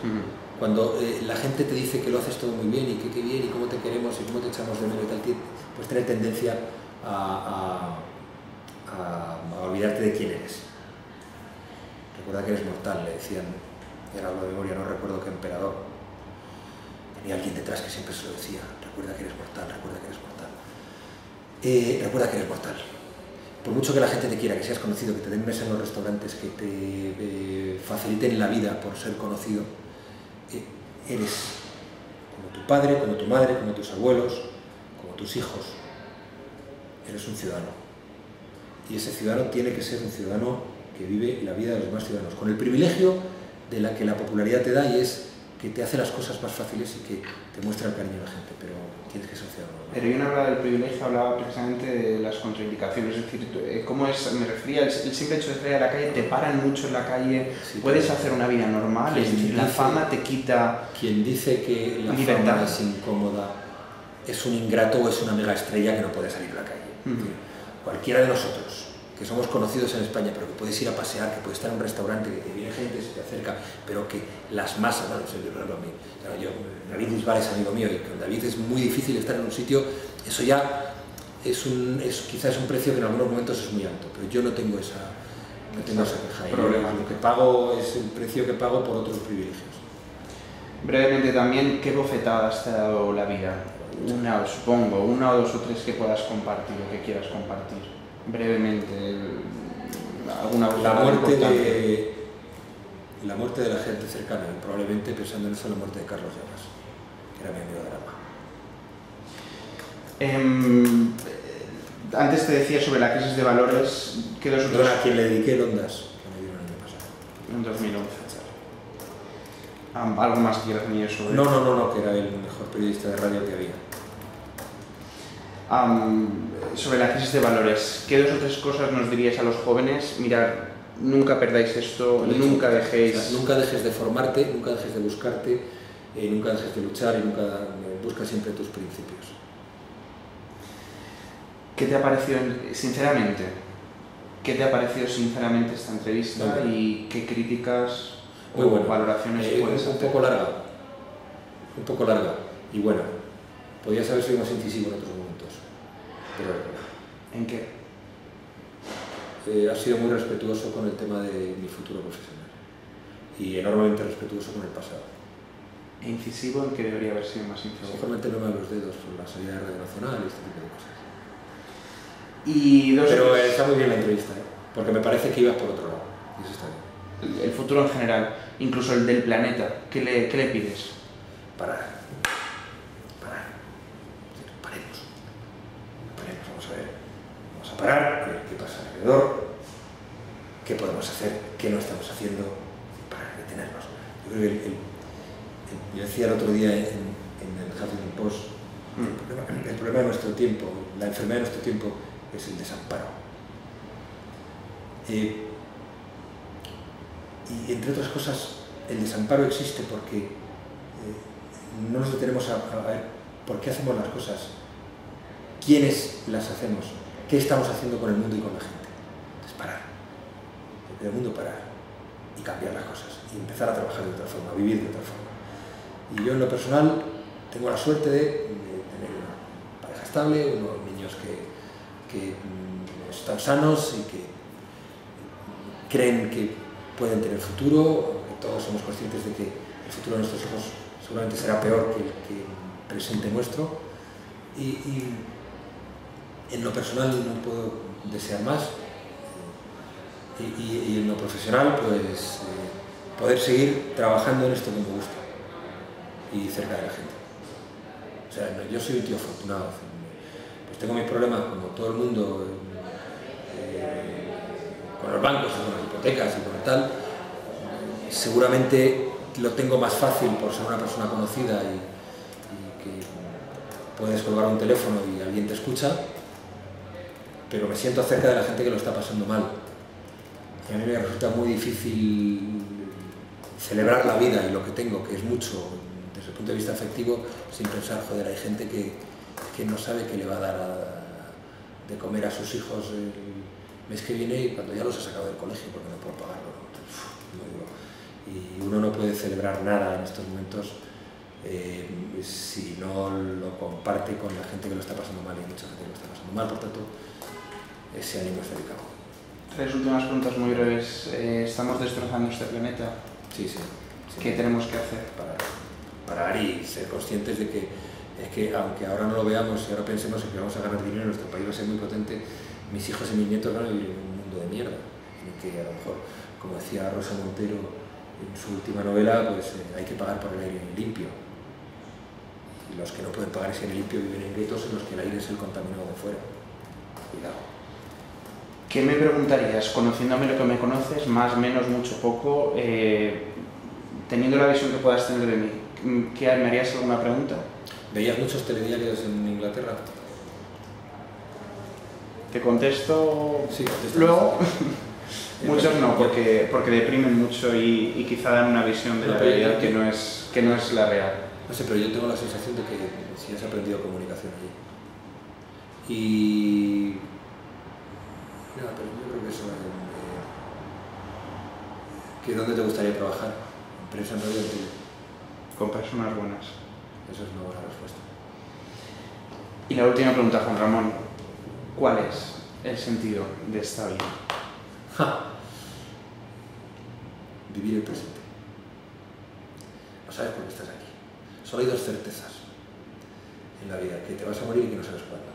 Speaker 2: Cuando la gente te dice que lo haces todo muy bien y que qué bien y cómo te queremos y cómo te echamos de menos y tal, pues tener tendencia a olvidarte de quién eres. Recuerda que eres mortal, le decían, y ahora hablo de memoria, no recuerdo qué emperador. Tenía alguien detrás que siempre se lo decía, recuerda que eres mortal, recuerda que eres mortal. Recuerda que eres mortal. Por mucho que la gente te quiera, que seas conocido, que te den mesa en los restaurantes, que te faciliten la vida por ser conocido, eres como tu padre, como tu madre, como tus abuelos, como tus hijos. Eres un ciudadano. Y ese ciudadano tiene que ser un ciudadano que vive la vida de los demás ciudadanos, con el privilegio de la que la popularidad te da, y es que te hace las cosas más fáciles y que te muestra el cariño a la gente, pero tienes que ser ciudadano.
Speaker 1: Pero yo no hablaba del privilegio, hablaba precisamente de las contraindicaciones, es decir, ¿cómo es? Me refería al simple hecho de salir a la calle, te paran mucho en la calle, sí, puedes hacer una vida normal, es decir, la fama te quita...
Speaker 2: Quien dice que la fama es incómoda es un ingrato o es una mega estrella que no puede salir a la calle. Cualquiera de nosotros que somos conocidos en España, pero que puedes ir a pasear, que puedes estar en un restaurante, que te viene gente, se te acerca, pero que las masas, bueno, David Bisbal es amigo mío y con David es muy difícil estar en un sitio, eso ya quizás es un precio que en algunos momentos es muy alto, pero yo no tengo esa queja. Lo que pago es el precio que pago por otros privilegios.
Speaker 1: Brevemente también, ¿qué bofetadas te ha dado la vida? Una, supongo, una o dos o tres que puedas compartir o que quieras compartir. Brevemente, alguna
Speaker 2: la muerte de la gente cercana, y probablemente pensando en eso, la muerte de Carlos Llamas, que era mi amigo de Arama.
Speaker 1: Antes te decía sobre la crisis de valores, que los otros...
Speaker 2: a quien le dediqué el Ondas, que me dieron el año pasado.
Speaker 1: En 2011. ¿Algo más que quieras añadir sobre
Speaker 2: eso? No, que era el mejor periodista de radio que había.
Speaker 1: Sobre la crisis de valores, ¿qué dos o tres cosas nos diríais a los jóvenes? Mirad, nunca perdáis esto, nunca dejéis...
Speaker 2: O sea, nunca dejes de formarte, nunca dejes de buscarte, nunca dejes de luchar y nunca busca siempre tus principios.
Speaker 1: ¿Qué te ha parecido, sinceramente, esta entrevista y qué críticas o valoraciones puedes hacer?
Speaker 2: Un poco larga y buena. Podrías haber sido más incisivo en otros momentos. pero es verdad.
Speaker 1: ¿En qué?
Speaker 2: Ha sido muy respetuoso con el tema de mi futuro profesional y enormemente respetuoso con el pasado.
Speaker 1: ¿E incisivo en qué debería haber sido más
Speaker 2: A lo
Speaker 1: incisivo?
Speaker 2: mejor meterme a los dedos por la salida de Radio Nacional y este tipo de cosas.
Speaker 1: Y
Speaker 2: Pero está muy bien la entrevista, ¿eh? Porque me parece que ibas por otro lado, y eso está bien.
Speaker 1: el futuro en general, incluso el del planeta, ¿qué le pides?
Speaker 2: Parar. Paremos. Vamos a ver. Vamos a parar, qué pasa alrededor, qué podemos hacer, qué no estamos haciendo, para detenernos. Yo creo que yo decía el otro día en el Huffington Post, el problema de nuestro tiempo, la enfermedad de nuestro tiempo es el desamparo. Y entre otras cosas, el desamparo existe porque no nos detenemos a ver por qué hacemos las cosas, quiénes las hacemos, qué estamos haciendo con el mundo y con la gente. Entonces, parar. El mundo parar y cambiar las cosas y empezar a trabajar de otra forma, a vivir de otra forma. Y yo en lo personal tengo la suerte de tener una pareja estable, unos niños que están sanos y que creen que pueden tener futuro, que todos somos conscientes de que el futuro de nuestros hijos seguramente será peor que el presente nuestro. Y en lo personal no puedo desear más. Y en lo profesional, pues poder seguir trabajando en esto que me gusta y cerca de la gente. O sea, yo soy un tío afortunado. Pues tengo mis problemas, como todo el mundo, con los bancos, con las hipotecas y con tal. Seguramente lo tengo más fácil por ser una persona conocida y que puedes colgar un teléfono y alguien te escucha, pero me siento cerca de la gente que lo está pasando mal. Y a mí me resulta muy difícil celebrar la vida y lo que tengo, que es mucho, desde el punto de vista afectivo, sin pensar, joder, hay gente que no sabe qué le va a dar de comer a sus hijos el mes que viene y cuando ya los ha sacado del colegio porque no puedo pagarlo. Y uno no puede celebrar nada en estos momentos si no lo comparte con la gente que lo está pasando mal, y mucha gente que lo está pasando mal, por tanto, ese ánimo es delicado.
Speaker 1: Tres últimas preguntas muy breves. ¿Estamos destrozando este planeta?
Speaker 2: Sí.
Speaker 1: ¿Qué tenemos que hacer?
Speaker 2: Parar y ser conscientes de que es que aunque ahora no lo veamos y ahora pensemos en que vamos a ganar dinero, nuestro país va a ser muy potente, mis hijos y mis nietos van a vivir en un mundo de mierda, en el que a lo mejor, como decía Rosa Montero en su última novela, pues hay que pagar por el aire limpio. Y los que no pueden pagar ese aire limpio viven en guetos en los que el aire es el contaminado de fuera. Cuidado.
Speaker 1: ¿Qué me preguntarías, conociéndome lo que me conoces, más, menos, mucho, poco, teniendo la visión que puedas tener de mí? ¿Me harías alguna pregunta?
Speaker 2: ¿Veías muchos telediarios en Inglaterra?
Speaker 1: Te contesto
Speaker 2: Sí,
Speaker 1: luego. Muchos no, porque deprimen mucho y quizá dan una visión de la realidad que no es la real.
Speaker 2: No sé, pero yo tengo la sensación de que sí has aprendido comunicación allí. Y... Nada, pero yo creo que eso... ¿Que dónde te gustaría trabajar? ¿Empresa en radio?
Speaker 1: Con personas buenas.
Speaker 2: Esa es una buena respuesta.
Speaker 1: Y la última pregunta, Juan Ramón. ¿Cuál es el sentido de esta vida?
Speaker 2: Vivir el presente. No sabes por qué estás aquí. Solo hay dos certezas en la vida, que te vas a morir y que no sabes cuándo.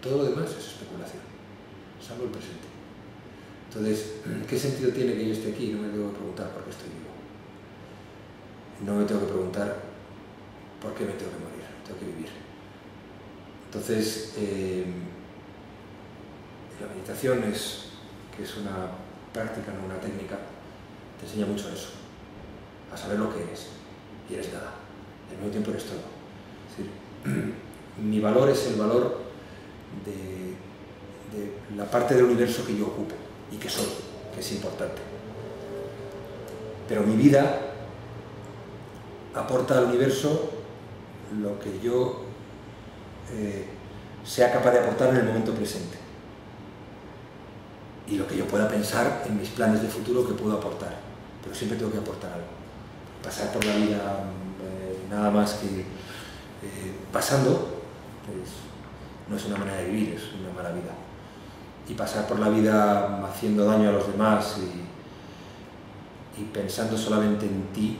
Speaker 2: Todo lo demás es especulación, salvo el presente. Entonces, ¿qué sentido tiene que yo esté aquí? No me tengo que preguntar por qué estoy vivo. No me tengo que preguntar por qué me tengo que morir, tengo que vivir. Entonces, la meditación que es una práctica, no una técnica, te enseña mucho eso, a saber lo que eres, y eres nada, al mismo tiempo eres todo. Es decir, mi valor es el valor de la parte del universo que yo ocupo y que soy, que es importante. Pero mi vida aporta al universo lo que yo sea capaz de aportar en el momento presente. Y lo que yo pueda pensar en mis planes de futuro que puedo aportar. Pero siempre tengo que aportar algo. Pasar por la vida nada más que pasando, pues no es una manera de vivir, es una mala vida. Y pasar por la vida haciendo daño a los demás y pensando solamente en ti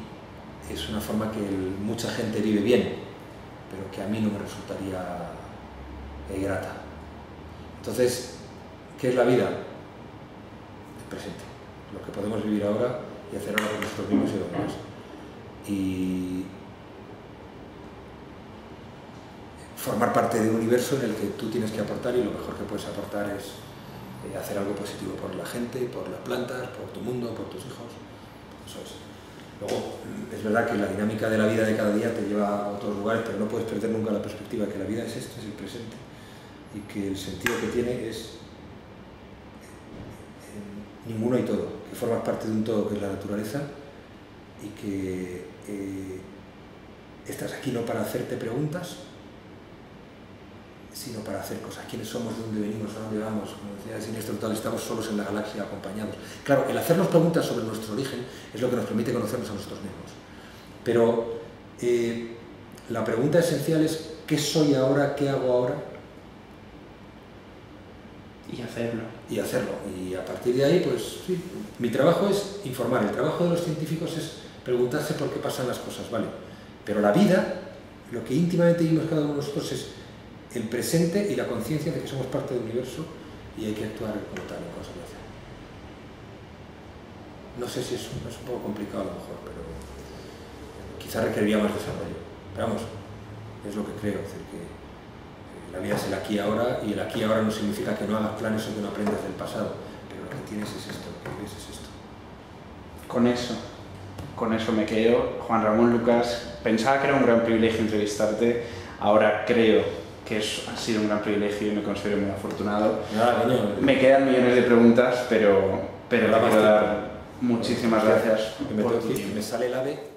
Speaker 2: es una forma que mucha gente vive bien, pero que a mí no me resultaría grata. Entonces, ¿qué es la vida? El presente, lo que podemos vivir ahora y hacer ahora con nosotros mismos y los demás. Y formar parte de un universo en el que tú tienes que aportar, y lo mejor que puedes aportar es hacer algo positivo por la gente, por las plantas, por tu mundo, por tus hijos. Eso es. Luego, es verdad que la dinámica de la vida de cada día te lleva a otros lugares, pero no puedes perder nunca la perspectiva que la vida es esto, es el presente, y que el sentido que tiene es ninguno y todo, que formas parte de un todo que es la naturaleza, y que estás aquí no para hacerte preguntas, sino para hacer cosas. ¿Quiénes somos? ¿De dónde venimos? ¿A dónde vamos? Como decía Siniestro Total, estamos solos en la galaxia acompañados. Claro, el hacernos preguntas sobre nuestro origen es lo que nos permite conocernos a nosotros mismos. Pero la pregunta esencial es ¿qué soy ahora? ¿Qué hago ahora?
Speaker 1: Y hacerlo.
Speaker 2: Y hacerlo. Y a partir de ahí, pues sí, mi trabajo es informar. El trabajo de los científicos es preguntarse por qué pasan las cosas, ¿vale? Pero la vida, lo que íntimamente vivimos cada uno de nosotros es el presente y la conciencia de que somos parte del universo y hay que actuar como tal, en consecuencia. No sé si es un poco complicado a lo mejor, pero quizá requeriría más desarrollo. Pero vamos, es lo que creo, es decir, que la vida es el aquí y ahora, y el aquí y ahora no significa que no hagas planes o que no aprendas del pasado, pero lo que tienes es esto, lo que vives es esto.
Speaker 1: Con eso me quedo. Juan Ramón Lucas, pensaba que era un gran privilegio entrevistarte, ahora creo que ha sido un gran privilegio y me considero muy afortunado. Me quedan millones de preguntas, pero te quiero dar muchísimas gracias por tu tiempo.
Speaker 2: Me sale el ave.